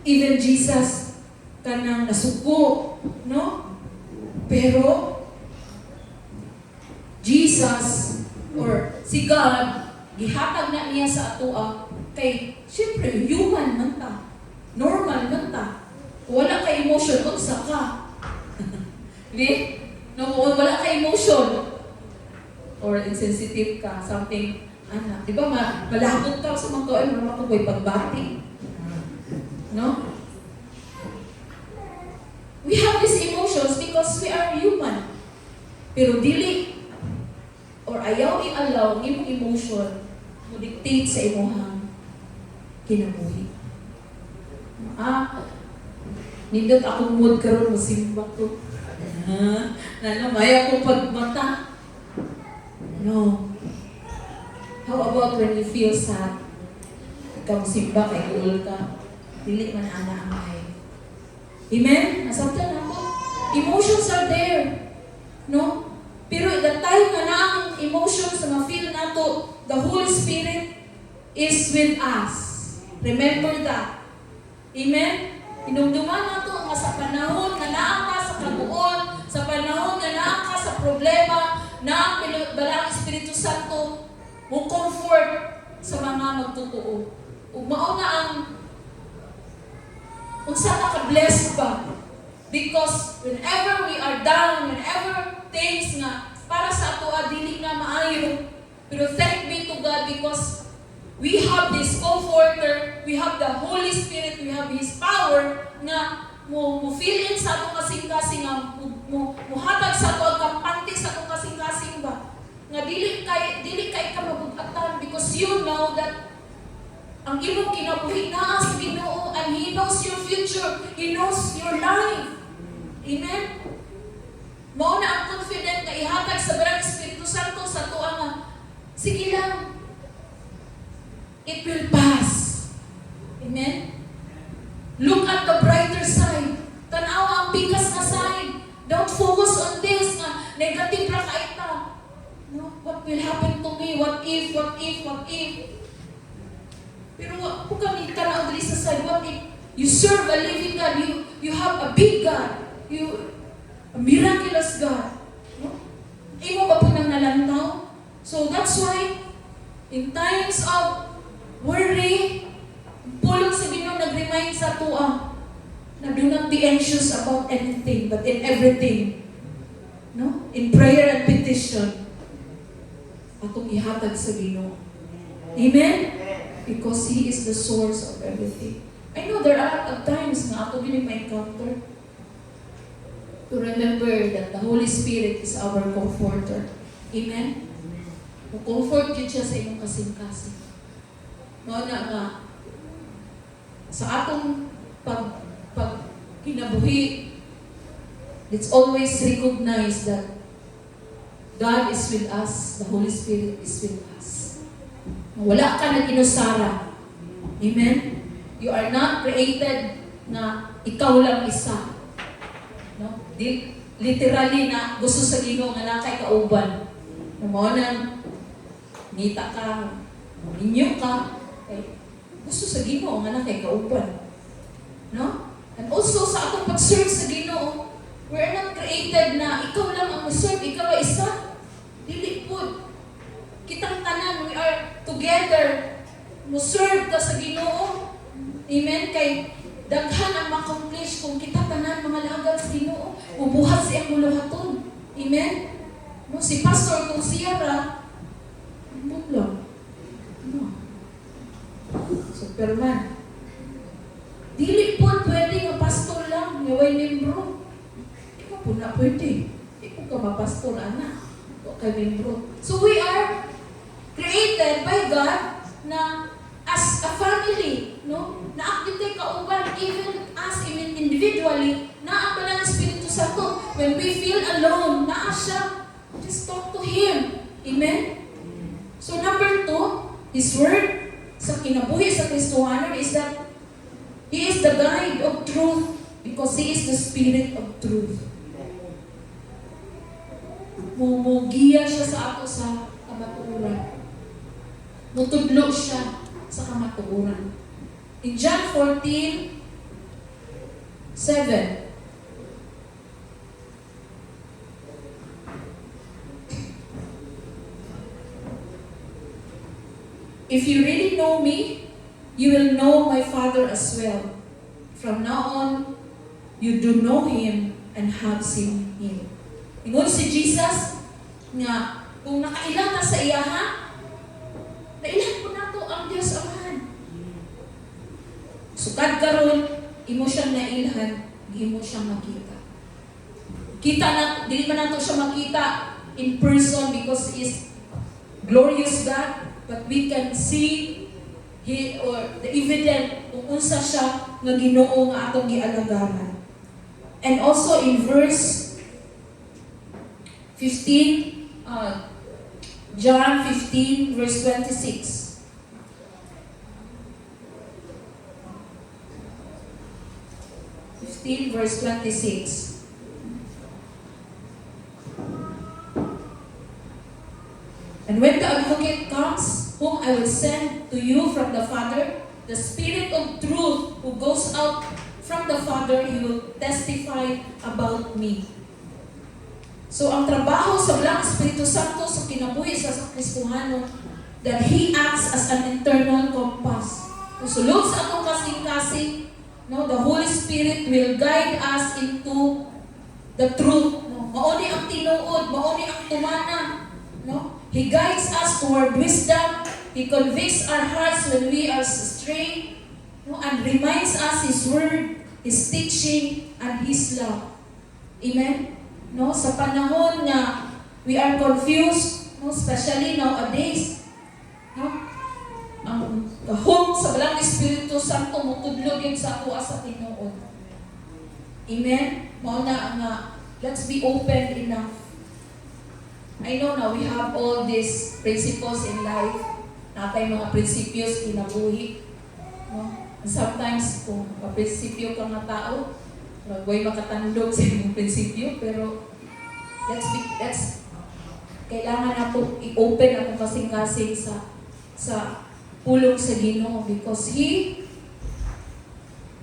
Even Jesus kanang nasuko, no? Pero Jesus or si God gihatag na niya sa atoa kay syempre human man ta. Normal man ta. Wala kay emotion unsa ka. Di? No, wala kay emotion or insensitive ka, something di ba malahot ka sa mga kaoy, mga makukoy pagbati. No? We have these emotions because we are human. Pero dili or ayaw i-allow ang imong emotion mo dictate sa imong kinabuhi. Nindot akong mood karon mo simba ko. May akong pagmata. No. How about when you feel sad? Ikaw simba kay uol ka. Dili man ana angay. Amen? Nasabtan ako. Emotions are there. No? Pero the time na ang emotions na ma-feel nato, the Holy Spirit is with us. Remember that. Amen? Inumduman nato nga sa panahon na naa ka sa kabuon, sa panahon na naa ka sa problema, na ang balang Espiritu Santo mo comfort sa mga magtotoo. Ug mao na ang unsa ka ka-blessed ba? Because whenever we are down, whenever things nga para sa ato dili na maayo, pero thank be to God because we have this comforter, we have the Holy Spirit, we have His power na mo fill in sa atong kasing-kasing mo hatag sa ato ang kampante sa atong kasing-kasing ba nga dili kay ka mabugatan because you know that ang imong kinabuhi naa sa Ginoo and He knows your future, He knows your life. Amen. Mao na ang confident na ihatag sa Barang Espiritu Santo sa ato nga sige lang, it will pass. Amen? Look at the brighter side. Tanaw ang bigas na side. Don't focus on this na negative ra ka ita. No? What will happen to me? What if? Pero kung kami tanaw diri sa side, what if? You serve a living God. You have a big God. A miraculous God. No? Imo ba po nang nalantaw? So that's why, in times of worry, pulong sa Ginoo nag-remind sa tuwa na do not be anxious about anything, but in everything, no? In prayer and petition, atong ihatag sa Ginoo. Amen? Because He is the source of everything. I know there are a lot of times na ato din may encounter to remember that the Holy Spirit is our comforter. Amen? Comfort yun siya sa inyong kasing-kasing. Mao na nga sa atong pag kinabuhi, let's always recognize that God is with us, the Holy Spirit is with us. Wala ka na inusara. Amen? You are not created na ikaw lang isa. No? Literally na gusto sa Ginoo nga nakay kauban. Mao na ngita ka, ninyo ka, gusto sa Ginoo nga na kay kauban. No? And also sa atong pag-serve sa Ginoo, we're not created na ikaw lang ang serve, ikaw ay isa. Dili pud. Kitang tanan, we are together. Mo-serve ka sa Ginoo. Amen? Kay daghan ang ma-accomplish kung kita tanan mga lagad sa Ginoo. Ubuhat siyang muluhaton. Amen? No, si pastor kung siya ra, lang. No. Superman. Dili po pwede nga pastor lang, nga way membro. Di ka po na pwede. Di po ka mapastor, anak. O kay membro. So we are created by God na as a family, no? Na-activate kauban, even us, even individually, na ang Banal na Espiritu Santo. When we feel alone, naa siya, just talk to Him. Amen? So number 2, His Word sa kinabuhi sa Kristohanon is that He is the guide of truth because He is the Spirit of truth. Mumugiya siya sa ato sa kamatuoran. Mutudlo siya sa kamatuoran. In John 14:7, if you really know me, you will know my Father as well. From now on, you do know Him and have seen Him. Ingon si Jesus nga kung nakailang na sa iyaha, nailan po nato ang Diyos Amahan. Sukad karon, imo siyang nailhan, imo siyang makita. Kita na, dili man nato siya makita in person because He is glorious God, but we can see He or the evident kung unsa siya nga Ginoo nga atong gialagaran. And also in verse 15, John 15 verse 26. Verse 26. And when the Advocate comes, whom I will send to you from the Father, the Spirit of truth who goes out from the Father, He will testify about me. So ang trabaho sa Blanc Espiritu Santo sa kinabuhi sa Kristohano, that He acts as an internal compass. Kung sulod sa atong kasing-kasing, no, the Holy Spirit will guide us into the truth. No? Mauni ang tinuod, mauni ang tumana. No? He guides us toward wisdom. He convicts our hearts when we are astray, no? And reminds us His word, His teaching, and His love. Amen? No? Sa panahon na we are confused, no? Especially nowadays, no? Ang kahom sa Blanc Espiritu Santo mutudlog yun sa ato sa tinuod. Amen? Mauna nga, let's be open enough. I know now we have all these principles in life. Natay mga prinsipyos kinabuhi. No? And sometimes, kung prinsipyo ka nga tao, huwag makatandog sa imong prinsipyo, pero kailangan nato i-open ang kasing-kasing sa pulong sa Ginoo, because He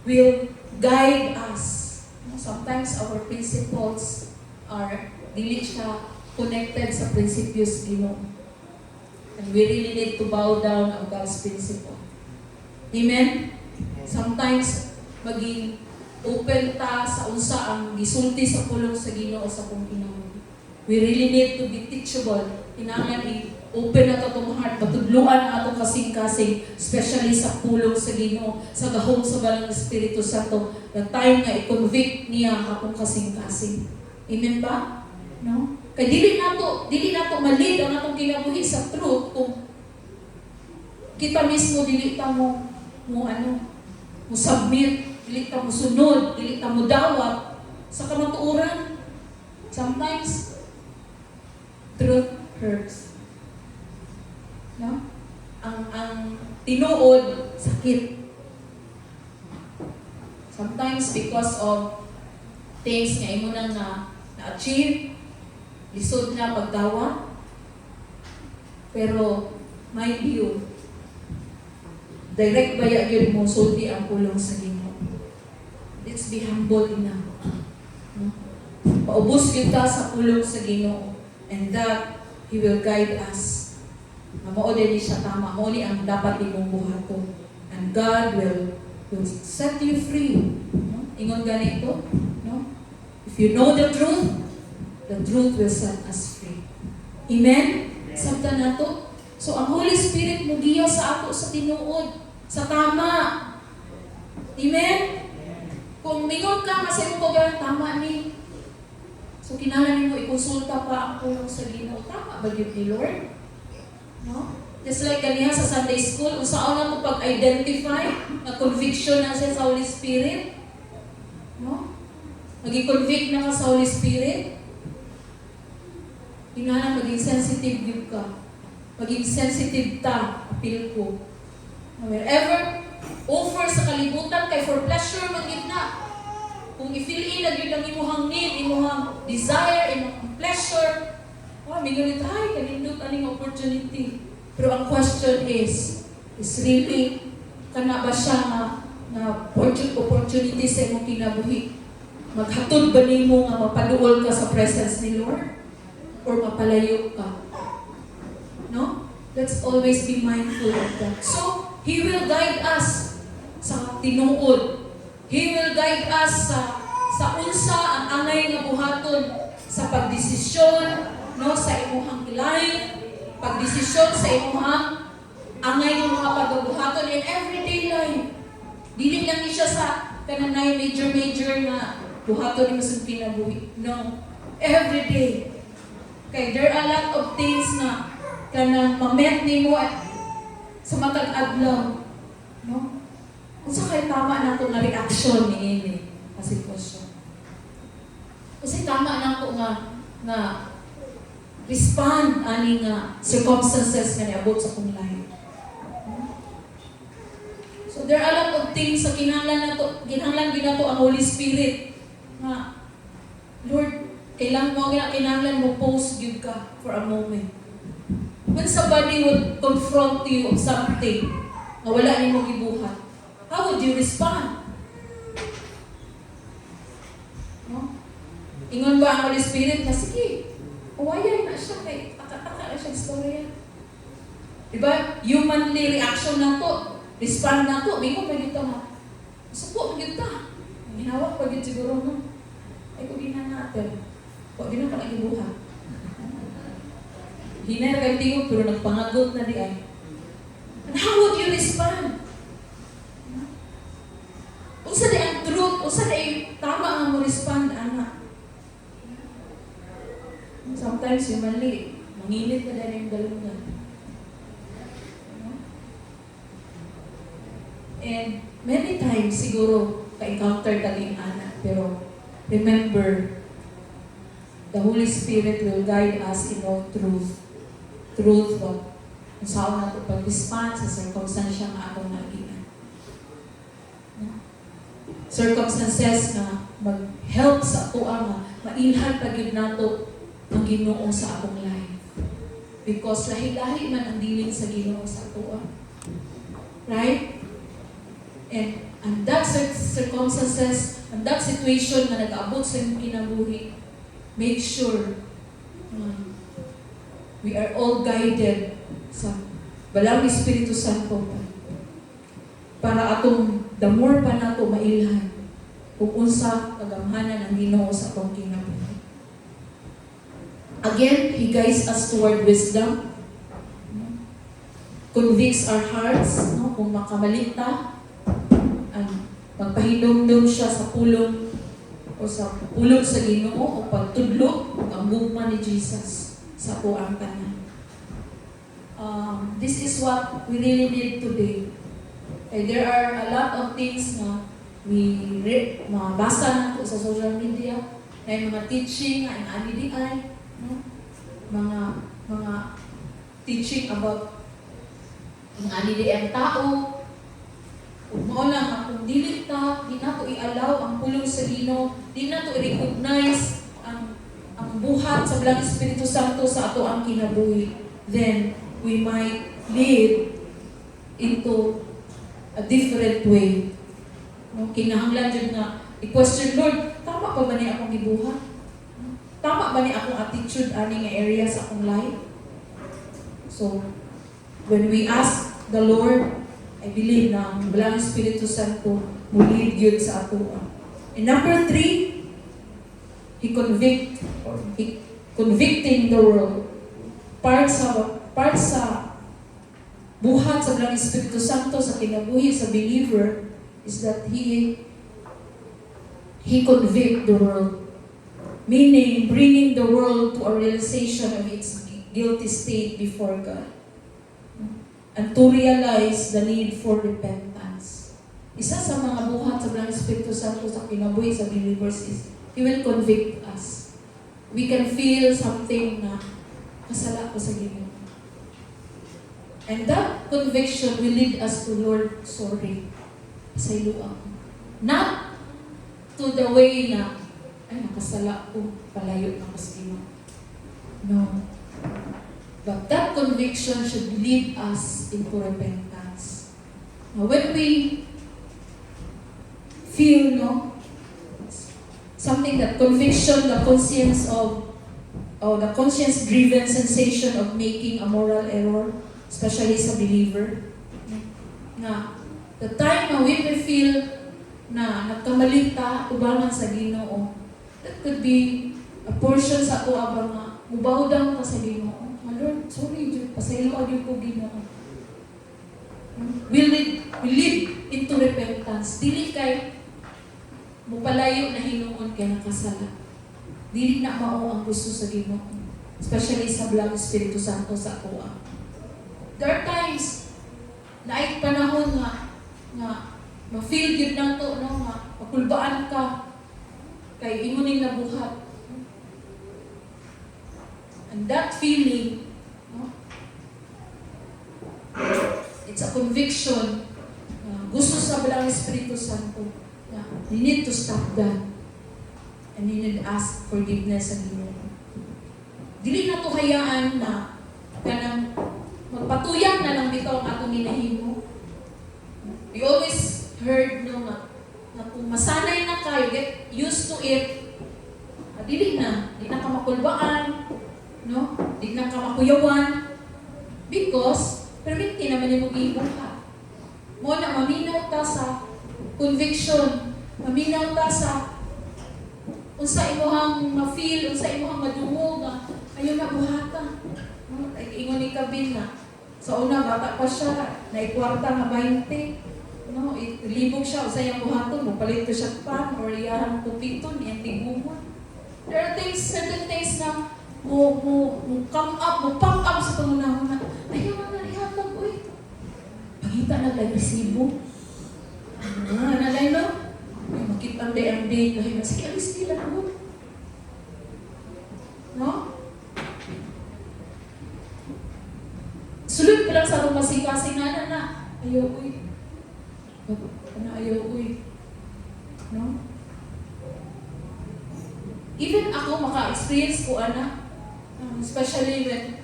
will guide us. Sometimes our principles are dili siya connected sa prinsipyos Ginoo. And we really need to bow down on God's principle. Amen? Sometimes maging open ta sa unsa ang gisulti sa pulong sa Ginoo sa kung Ginoo. We really need to be teachable. Kinahanglan i-open na itong heart, matudluan ang atong kasing-kasing, especially sa pulong sa Ginoo, sa gahom sa Blanc Espiritu Santo, the time nga i-convict niya ang atong kasing-kasing. Amen ba? No? Kaya dili nato malid ang atong kinabuhi sa truth kung kita mismo dili ta mo submit, dili ta mo sunod, dili ta mo dawat sa kamatuoran. Sometimes truth hurts. No? Ang tinuod sakit. Sometimes because of things nga imo nang na-achieve, lisod na pagdawa. Pero mind you, direct baya yun mo sulti ang pulong sa Ginoo. Let's be humble enough. No? Paubos kita sa pulong sa Ginoo, and that He will guide us. Mao din siya tama, mao ni ang dapat imong buhaton. And God will set you free. No? Ingon ganito, no? If you know the truth will set us free. Amen? Sabta na to. So, ang Holy Spirit mugiya sa ato sa tinuod, sa tama. Amen? Kung mingon ka, masaya mo ko tama ni. So, kinahanglan mo ikonsulta pa ang pulong sa Ginoo. Tama ba yun ni Lord? No? Just like kaniya sa Sunday School, kung saan na mo pag-identify na conviction na siya sa Holy Spirit. No? Nag-convict na ka sa Holy Spirit. Kinahanglan maging sensitive yun ka. Maging sensitive ta, appeal ko. Wherever offer sa kalibutan kay for pleasure magid na. Kung i-fill in na yun ang imuhang need, imuhang desire, imuhang pleasure, mingulit, ay, kanindot aning opportunity. Pero ang question is really, kana ba siya na opportunity sa imong kinabuhi? Maghatod ba nimo nga mapaduol ka sa presence ni Lord? Or mapalayo ka? No? Let's always be mindful of that. So, He will guide us sa tinuod. He will guide us sa unsa ang angay nga buhaton sa pagdesisyon, no, sa imuhang life, pagdesisyon sa imuhang angay nga mga pagbuhaton in everyday life. Dili lang ni siya sa kananay major nga buhaton ni sa kinabuhi. No, everyday. Okay, there are a lot of things na kanang ma-met nimo at sa matag adlaw, no? Unsa kay tama nato nga reaksyon niini sa sitwasyon? Kasi tama nako nga respond ani nga circumstances nga niabot sa akong life. So there are a lot of things sa kinahanglan ginato ang Holy Spirit nga Lord, kinahanglan mo pause gyud ka for a moment. When somebody would confront you of something na wala nimo gibuhat, how would you respond? No? Ingon ba ang Holy Spirit na sige, uwayan na siya kay taka-taka na siya istorya. Diba? Humanly reaction na to, respond na to, bingo pa dito ha. Supo pa dito ha. Ginawak pa dito siguro no. Ay kung ginanatin, huwag din na pala ibuhat. Hinay kay tingog pero nagpangagot na di ay. And how would you respond? Unsa di ang truth, unsa di tama ang mo respond ana. Sometimes yung mali, mangilit na din yung dalungan. And many times siguro ka-encounter taging ana, pero remember, the Holy Spirit will guide us in all truth. Truth what? Kung saan nato pag-respond sa circumstansya nga atong nagian. Circumstances na mag-help sa ato nga mailhan pagid nato ang Ginoo sa atong life. Because lahi-lahi man ang dealing sa Ginoo sa ato. Right? And that circumstances, and that situation na nag-abot sa iyong kinabuhi, make sure we are all guided sa Balang Espiritu Santo para atong the more pa nato mailhan kung unsa kagamhanan ang Ginoo sa atong kinabuhi. Again, He guides us toward wisdom, convicts our hearts, no? Kung makamalita, magpahinumdum siya sa pulong o sa pulong sa Ginoo o pagtudlo ang gugma ni Jesus sa tuang tanan. This is what we really need today. There are a lot of things na mabasa nato sa social media, na yung mga teaching nga ang ani no? mga teaching about ang ani ang tao. Kung mao lang kung dili ta, di na to i-allow ang pulong sa Ginoo, di na to i-recognize ang buhat sa Balang Espiritu Santo sa ato ang kinabuhi, then we might live into a different way. No? Kinahanglan dyan nga i-question, Lord, tama pa ba niya akong gibuhat? Tama ba niya akong attitude ani nga area sa akong life? So, when we ask the Lord, I believe na ang Balang Espiritu Santo will lead yun sa ato. And number 3, He convicting the world. Part sa buhat sa Balang Espiritu Santo sa kinabuhi sa believer is that He convict the world. Meaning, bringing the world to a realization of its guilty state before God. And to realize the need for repentance. Isa sa mga buhat sa Balang Espiritu Santo sa kinabuhi sa believers is He will convict us. We can feel something na kasala ko sa Ginoo. And that conviction will lead us to, Lord, sorry. Pasaylo ako. Not to the way na, ay, nakasala ko, palayo na sa Ginoo. No. But that conviction should lead us into repentance. Now, when we feel, something that conviction, the conscience-driven sensation of making a moral error, especially sa believer, na the time na we may feel na nagkamali ta ubangan sa Ginoo, that could be a portion sa ato abang nga mubawdang ka sa Ginoo. Lord, sorry, Lord, pasaylo agad ko Ginoo. Will lead into repentance. Dili kay mupalayo na hinuon kay nakasala. Dili na mao ang gusto sa Ginoo. especially sa Blang Espiritu Santo sa kuha. There are times na ay panahon nga ma-feel yun na to, no? Nga makulbaan ka kay imuning nabuhat. And that feeling, no? It's a conviction. Gusto sa Blang Espiritu Santo. You need to stop that. And you need to ask forgiveness and Ginoo. Dili na to hayaan na kanang magpatuyang na lang bitaw ang atong ginahimo. We always heard no na kung masanay na kayo, get used to it, dili na ka makulbaan, no? Di na ka makuyawan because permit naman yung mag-ibuhat. Mo na maminaw ta sa conviction, maminaw ta sa unsa imuhang ma-feel, unsa imuhang madungog, ayaw na buhata. No? Ingon ni Kabin na, sa una, bata pa siya, naikwarta nga 20. No? Ilibog siya, unsa yung buhaton mo, palit ko siya pan, or iyarang kupiton, iyang tiguman. There are things, certain things na mo come up, mo pump up sa pangunahon na, ayaw na ihatag, uy. Pagita na tayo resibo. Nalay no? Makitang day, kahit sige, alis nila po. No? Sulod ko lang sa itong masikasing na, ayaw, uy. Ayaw, uy. No? Even ako, maka-experience ko, especially when,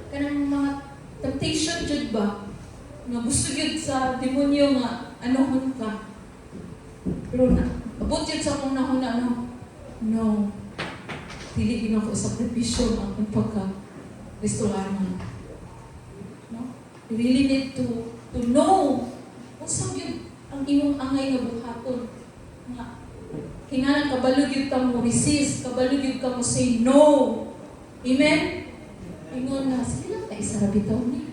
kanang mga temptation jud ba? Nga gusto yun sa demonyo nga, anohon ka. Pero abot yun sa kong nahuna, no. Dili ako sa sakripisyo ang pagka-restaurant. No? You really need to know kung saan yun ang imong angay nga buhaton. Nga, kinalang kabalog yun ka mo resist, kabalog yun ka mo say no. Amen? Ingon na, sila na isa rabitaw niya.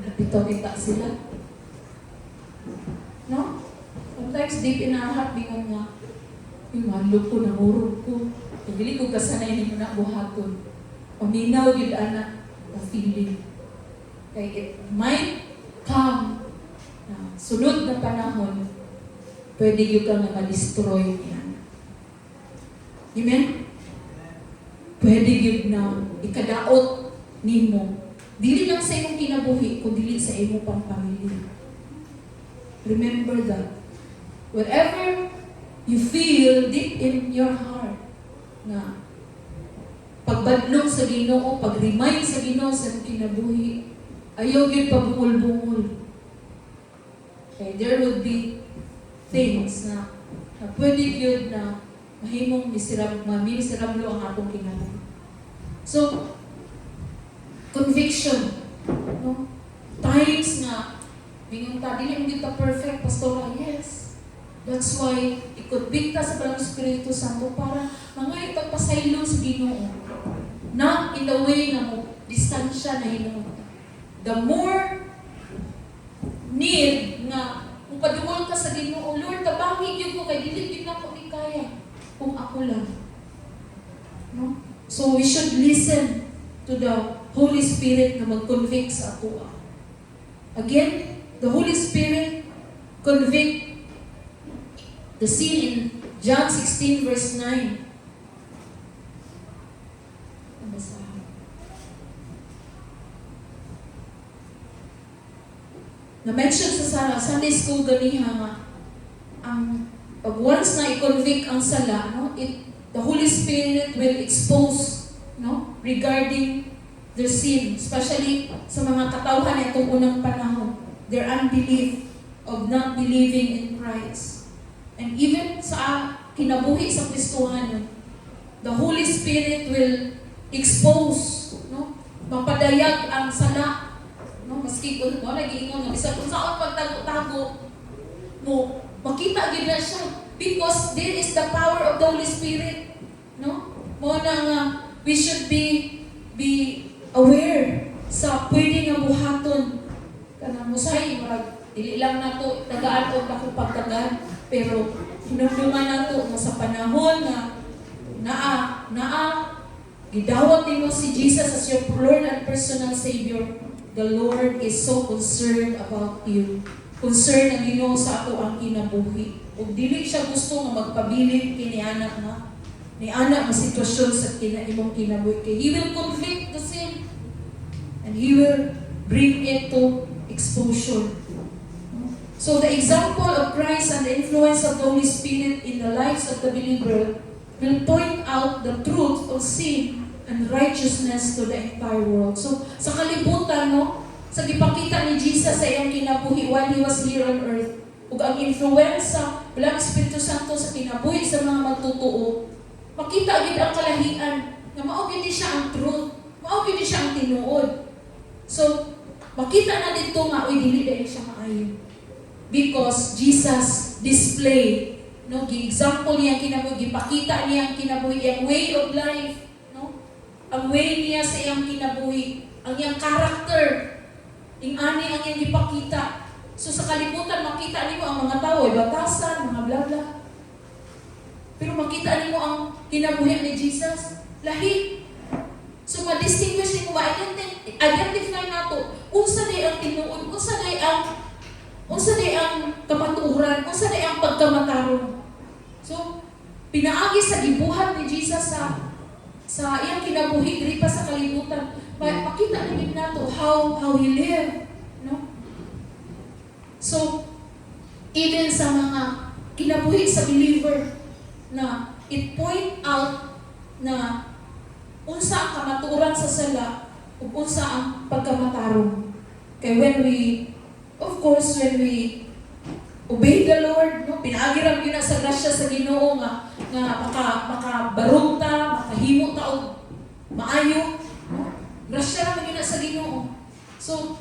Rabitaw kita sila. No? Sometimes deep in our heart, bingon nga, yung malog ko, namurog ko. Hindi ko kasanay ni mo na buhaton. Paminaw yun anak na feeling. Kaya it might come na sunod na panahon, pwede yun ka na ma-destroy niya. Amen? Pwede yun na ikadaot ni mo. Dili lang sa imong kinabuhi, kung dili sa imong pamilya. Remember that. Whatever you feel deep in your heart, na pagbadlong sa Ginoo, pag-remind sa Ginoo sa imong kinabuhi, ayaw yun pabungol-bungol. Okay, there would be things na pwede yun na mahimong miserablo ang atong kinabuhi. So, conviction, no? Times na bingon ta, dili mo kita perfect, pastora, yes. That's why ikutbig ta sa Blang Espiritu Santo para mga ipagpasaylo sa Ginoo. Not in the way na mo distansya na hinuon. The more need na kung paduol ka sa Ginoo, Lord, tabangi yun ko kay dili yun ako ni kaya kung ako lang. No? So we should listen to the Holy Spirit na mag-convict sa ako. Again, the Holy Spirit convict the sin in John 16 verse 9. Na-mention sa Sunday school ganiha nga, ang pag once na i-convict ang sala, no, the Holy Spirit will expose, no, regarding their sin, especially sa mga katawhan itong unang panahon, their unbelief of not believing in Christ. And even sa kinabuhi sa Kristohanon, the Holy Spirit will expose, no, mapadayag ang sala, no, maski kung nag-iingon, isa kung saan pagtago-tago mo, makita gid na siya because there is the power of the Holy Spirit, no? Mo na we should be aware sa pwede nga buhaton kanang musay marag dili lang nato tagaan o ako pagtagan pero hinumduman nato nga sa panahon nga naa gidawat nimo si Jesus as your Lord and personal Savior. The Lord is so concerned about you. Concerned ang Ginoo sa ato ang kinabuhi. Ug dili siya gusto nga magpabilin kini anak nga ni anak nga sitwasyon sa imong kinabuhi. Kay He will convict the sin and He will bring it to exposure. So the example of Christ and the influence of the Holy Spirit in the lives of the believer will point out the truth of sin and righteousness to the entire world. So sa kalibutan, no, sa gipakita ni Jesus sa iyang kinabuhi while He was here on earth, ug ang influensya bilang Espiritu Santo sa kinabuhi sa mga magtutuo, makita gid ang kalahian nga mao gid siya ang truth, mao gid siya ang tinuod. So makita na dito nga oy dili dai siya maayo. Because Jesus displayed, no, gi-example niya ang kinabuhi, gipakita niya ang kinabuhi, ang way of life, no? Ang way niya sa iyang kinabuhi, ang iyang character, ani ang iyang gipakita. So sa kalibutan, makita nimo ang mga tao, batasan, mga bla-bla. Pero makita nimo ang kinabuhi ni Jesus, lahi. So ma-distinguish nimo, identify nato, unsa day ang tinuod, unsa day ang kamatuoran, unsa day ang pagkamatarong. So, pinaagi sa gibuhat ni Jesus sa iyang kinabuhi diri pa sa kalibutan. Makita namin nato how He lived, no? So, even sa mga kinabuhi sa believer na it point out na unsa ang kamatuoran sa sala ug unsa ang pagkamatarong. Kay when we obey the Lord, no, pinaagi ra gyud sa grasya sa Ginoo nga makabarog ta, makahimo ta og maayo. Grasya ra gyud sa Ginoo. So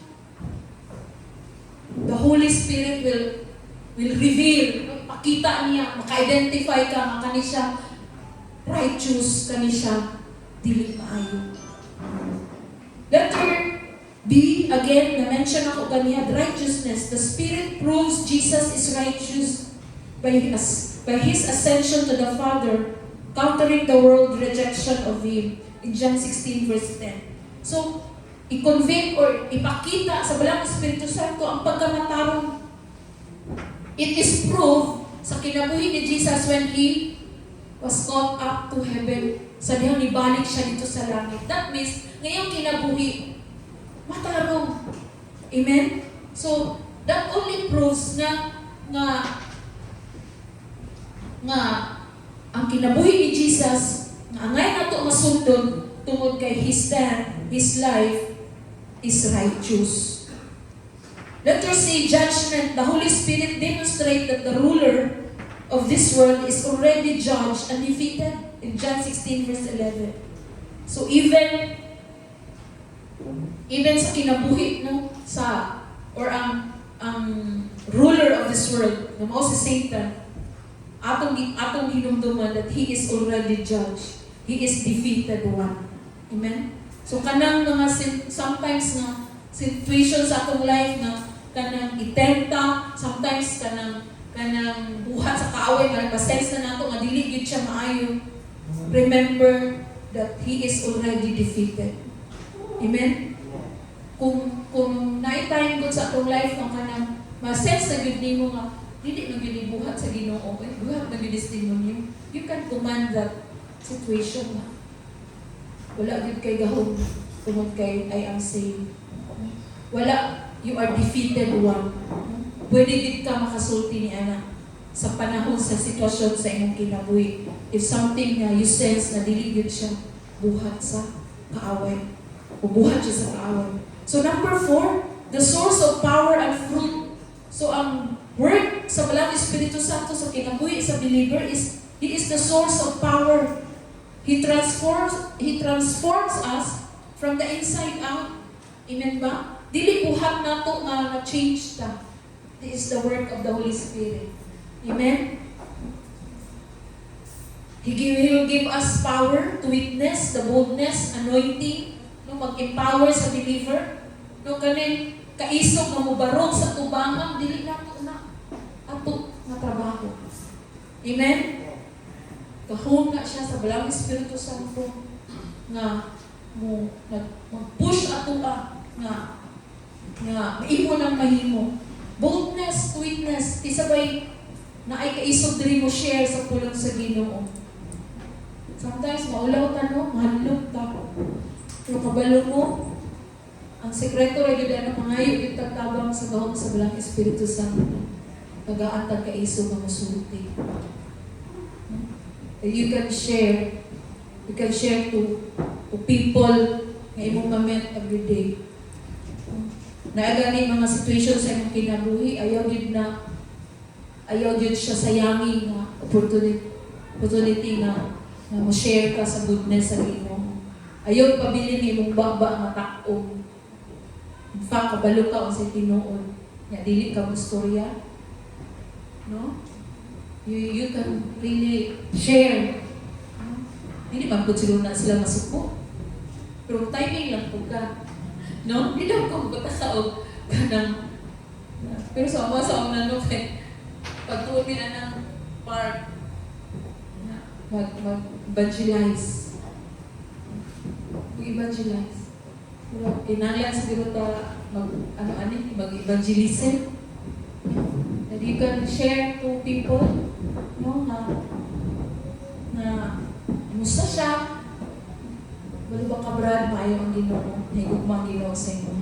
the Holy Spirit will reveal, pakita niya, maka-identify ka, kani siya righteous, kani siya dili maayo. Letter B, again, na-mention ako ganiya, righteousness. The Spirit proves Jesus is righteous by His ascension to the Father, countering the world rejection of Him. In John 16, verse 10. So, i-convict or ipakita sa balang Espiritu Santo ang pagkamatarong. It is proof sa kinabuhi ni Jesus when He was caught up to heaven. Sa diyang nibalik siya dito sa langit. That means, ngayong kinabuhi, matarong. Amen? So, that only proves na ang kinabuhi ni Jesus, na angay na ito masundon tungod kay His death, His life, is righteous. Letter C, judgment. The Holy Spirit demonstrates that the ruler of this world is already judged and defeated in John 16, verse 11. So, even sa kinabuhi, no, ang ruler of this world, na mao si Satan, atong hinumduman that he is already judged. He is defeated one. Amen? So kanang mga sometimes na situations sa atong life na kanang itenta, sometimes kanang buhat sa kaaway, kanang masense na nato nga dili gyud siya maayo. Remember that he is already defeated. Amen? Kung na-time good sa atong life ng kanang ma-sense na gyud nimo nga dili na gyud buhat sa Ginoo, buhat na gyud testimony, you can command that situation na wala gyud kay gahom tungod kay I am saved. Wala, you are defeated one. Pwede gid ka makasulti ni ana sa panahon sa sitwasyon sa imong kinabuhi. If something na you sense na dili gyud siya buhat sa kaaway, o buhat siya sa kaaway. So number 4, the source of power and fruit. So ang work sa balang Espiritu Santo sa kinabuhi sa believer is He is the source of power. He transforms us from the inside out. Amen ba? Dili buhat nato nga na-change ta. This is the work of the Holy Spirit. Amen? He will give us power to witness, the boldness, anointing, no, mag-empower sa believer. No, kanin, kaisog na mubarog sa tubangan, dili nato na ato na trabaho. Amen? Kahon na siya sa balang Espiritu Santo nga mag-push ato nga maimo ng mahimo. Boldness, sweetness, isabay na ay kaisog diri mo share sa pulong sa Ginoo. Sometimes maulaw ta no, mahadlok ta. Pero kabalo mo, ang sekreto ra gyud ana pangayo gyud tagtabang sa gahom sa balang Espiritu Santo. Tagaan tag kaisog nga mosulti. You can share to people nga imong ma-meet every day. Naagani mga situations sa imong kinabuhi, ayaw yun siya sayangin nga opportunity na mo-share ka sa goodness sa Ginoo. Ayaw pabilin ni imong baba nga takong. In fact, kabalo ka o sa tinuod. Nga, dili ka mo storya. No? You can really share. Hindi man po sila masuko. Pero timing lang po ka. No? Hindi lang ko batasaog ka ng... Pero sa una no, kay pagtuon na ng part mag-evangelize. Mag-evangelize. Pero kinanglan siguro ta mag-evangelism. That you can share to people, no, na musta siya. Wala ba ka, Brad, maayo ang Ginoo, higugma ang Ginoo sa inyo.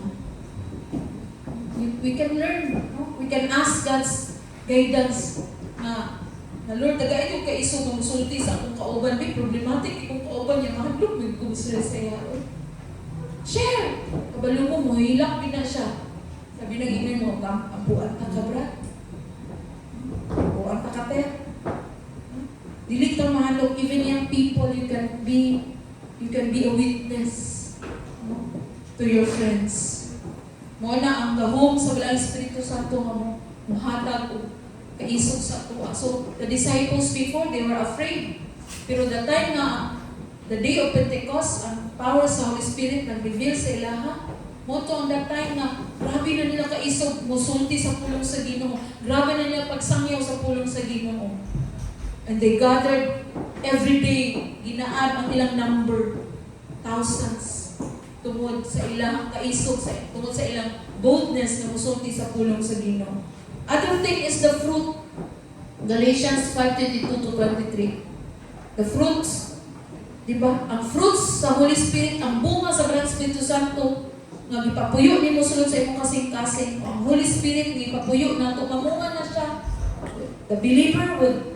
We can learn, no? We can ask God's guidance na Lord, tagay yung kaiso kung musulti sa akong kauban, may problematic ikong kauban niya, mahadlok, may kumusula sa iya. Share! Kabalo mo, hilak din na siya. Sabi ng ina mo, ampuan ka ka, Brad. Ampuan ka ka, Ter. Dili kang mahalok, even young people, you can be a witness, no, to your friends. Mo na ang gahom sa balang Espiritu Santo nga mo muhatag o kaisog sa tuwa. So the disciples before, they were afraid. Pero the time nga, the day of Pentecost, ang power sa Holy Spirit nag-reveal sa ilaha, mo to ang that time na grabe na nila kaisog, musulti sa pulong sa Ginoo. Grabe na nila pagsangyaw sa pulong sa Ginoo. And they gathered every day, ginaan ang ilang number, thousands, tungod sa ilang kaisog, tungod sa ilang boldness na musulti sa pulong sa Ginoo. Other thing is the fruit. Galatians 5:22-23. The fruits, di ba? Ang fruits sa Holy Spirit, ang bunga sa Balang Espiritu Santo, nga gipapuyo ni mo sulod sa imong kasing-kasing. Ang Holy Spirit, gipapuyo na ito, mamunga na siya. The believer would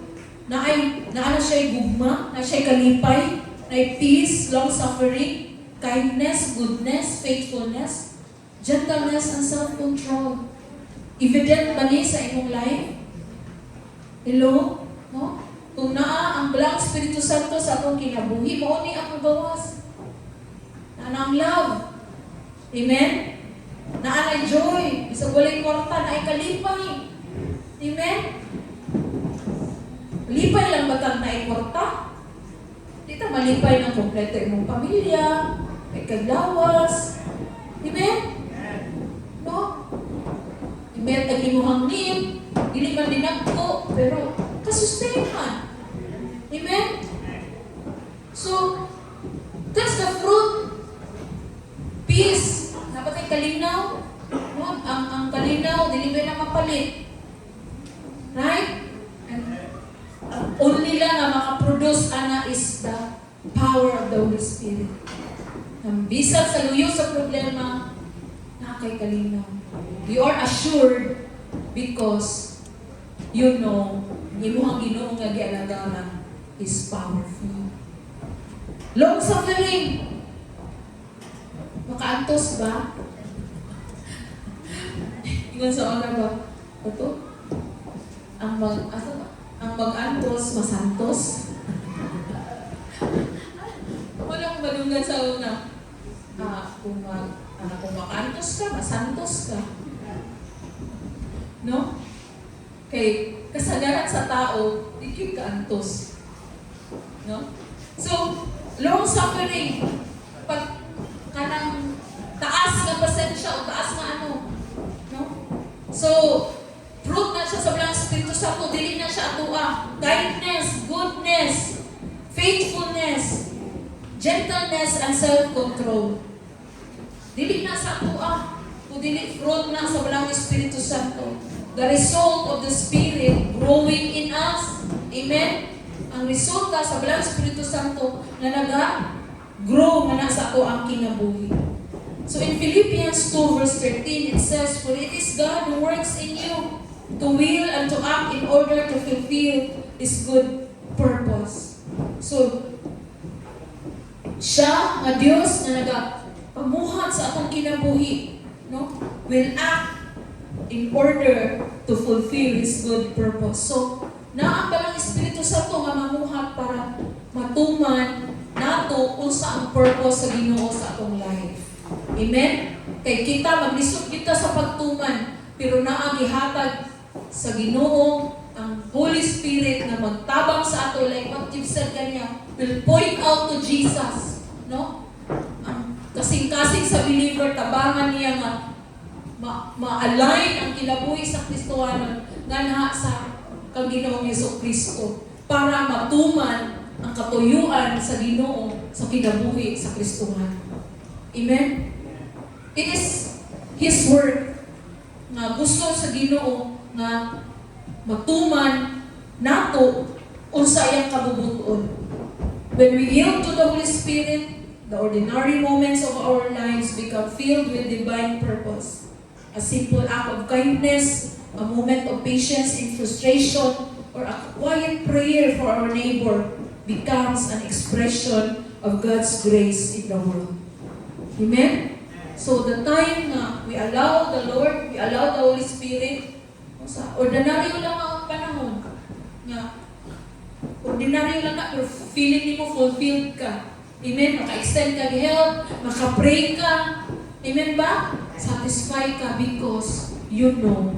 na siya gugma, na siya kalipay, na peace, long-suffering, kindness, goodness, faithfulness, gentleness, and self-control. Evident ba ni sa imong life? Hello? No? Kung naa ang Balang Espiritu Santo sa akong kinabuhi, mao ni akong gawas. Na ang love. Amen? Na ang joy. Bisag walay kwarta, na ay kalipay. Amen? Lipay lang ba tang na kwarta? Di ta malipay ng kompleto imong pamilya, may kaglawas. Amen? No? Amen, ang imuhang need, dili man dinagko, pero kasustainhan. Amen? So, that's the fruit. Peace. Dapat ay kalinaw. No? Ang kalinaw, dili ba na mapalit. Right? And only lang na makaproduce ana is the power of the Holy Spirit. Ang bisag sa luyo sa problema, nakakay kalinaw. You are assured because you know, imuhang Ginoo nga gialagaran is powerful. Long suffering. Makaantos ba? Ingon sa ona ba? Ito? Ang mag-antos, masantos. Walang madunggan sa una. Kung makaantos ka, masantos ka. No? Kay kasagaran sa tao, di kayo kaantos. No? So, long suffering. Pag kanang taas nga pasensya o taas nga ano. No? So, fruit na siya sa Balang Espiritu sa to dili na siya atoa. Kindness, goodness, faithfulness, gentleness, and self-control. Dili na sa atoa. Dili fruit na sa walang Espiritu Santo. The result of the Spirit growing in us. Amen? Ang resulta sa walang Espiritu Santo na grow man sa ato ang kinabuhi. So in Philippians 2 verse 13 it says, "For it is God who works in you to will and to act in order to fulfill His good purpose." So, siya nga Dios na nagapamuhat sa atong kinabuhi, no? Will act in order to fulfill His good purpose. So, naa pa lang Espiritu Santo nga mamuhat para matuman nato unsa ang purpose sa Ginoo sa atong life. Amen? Kay kita maglisod kita sa pagtuman, pero naa gihatag sa Ginoo ang Holy Spirit na magtabang sa ato, like what you've said kanya, will point out to Jesus, no? Ang kasing-kasing sa believer, tabangan niya nga ma-align ang kinabuhi sa Kristohanon nga naha sa kang Ginoong Jesucristo para matuman ang katuyuan sa Ginoo sa kinabuhi sa Kristohanon. Amen? It is His work na gusto sa Ginoo nga matuman nato unsa iyang kabubuton. When we yield to the Holy Spirit, the ordinary moments of our lives become filled with divine purpose. A simple act of kindness, a moment of patience in frustration, or a quiet prayer for our neighbor becomes an expression of God's grace in the world. Amen? So the time na we allow the Lord, we allow the Holy Spirit, sa ordinaryo lang ang panahon nga ordinaryo lang na, pero feeling mo fulfilled ka. Amen? Maka-extend ka ng help, maka-pray ka. Amen ba? Satisfy ka because you know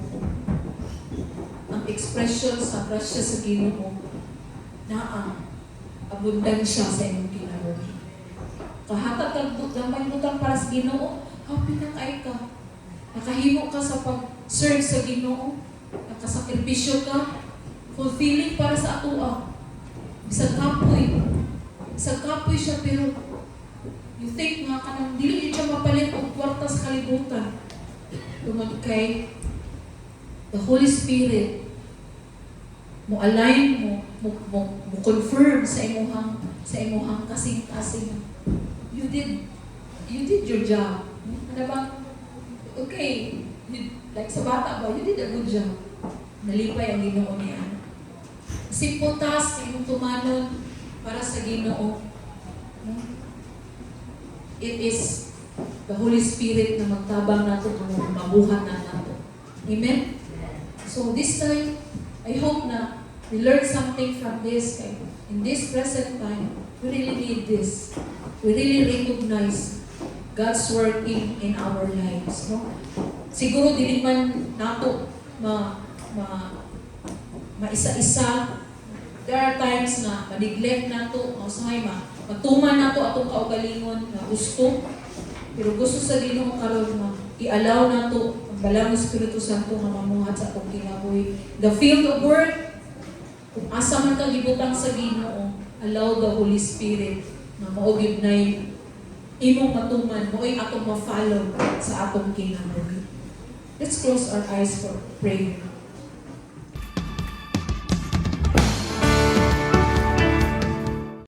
ang expression sa grasya sa Ginoo na ang abundansya sa inyong kinabuhi. Kahatag kang gamay butang para sa Ginoo, happy na kay ka. Nakahimo ka sa pag-serve sa Ginoo, nakasakripisyo ka, fulfilling para sa atoa. Isang kapoy siya, pero you think nga kanang dili siya mapalit og kwarta sa kalibutan. Tungod kay the Holy Spirit mo align mo confirm sa imuhang kasing-kasing. You did your job. Ano bang okay, like sa bata ba, you did a good job. Nalipay ang Ginoo niya. Simple task yung tumanon para sa Ginoo. It is the Holy Spirit na magtabang nato kung mabuhat na nato. Amen? So this time, I hope na we learn something from this. In this present time, we really need this. We really recognize God's working in our lives. No? Siguro dili man nato maisa-isa. There are times na ma-neglect nato, matuman nato atong kaugalingon na gusto. Pero gusto sa Ginoo karon na i-allow nato ang balang Espiritu Santo nga mamuhat sa atong kinabuhi. The field of work, kung asa man ka gibutang sa Ginoo, allow the Holy Spirit na maugib na imong matuman, mo'y atong ma-follow sa atong kinabuhi. Let's close our eyes for prayer.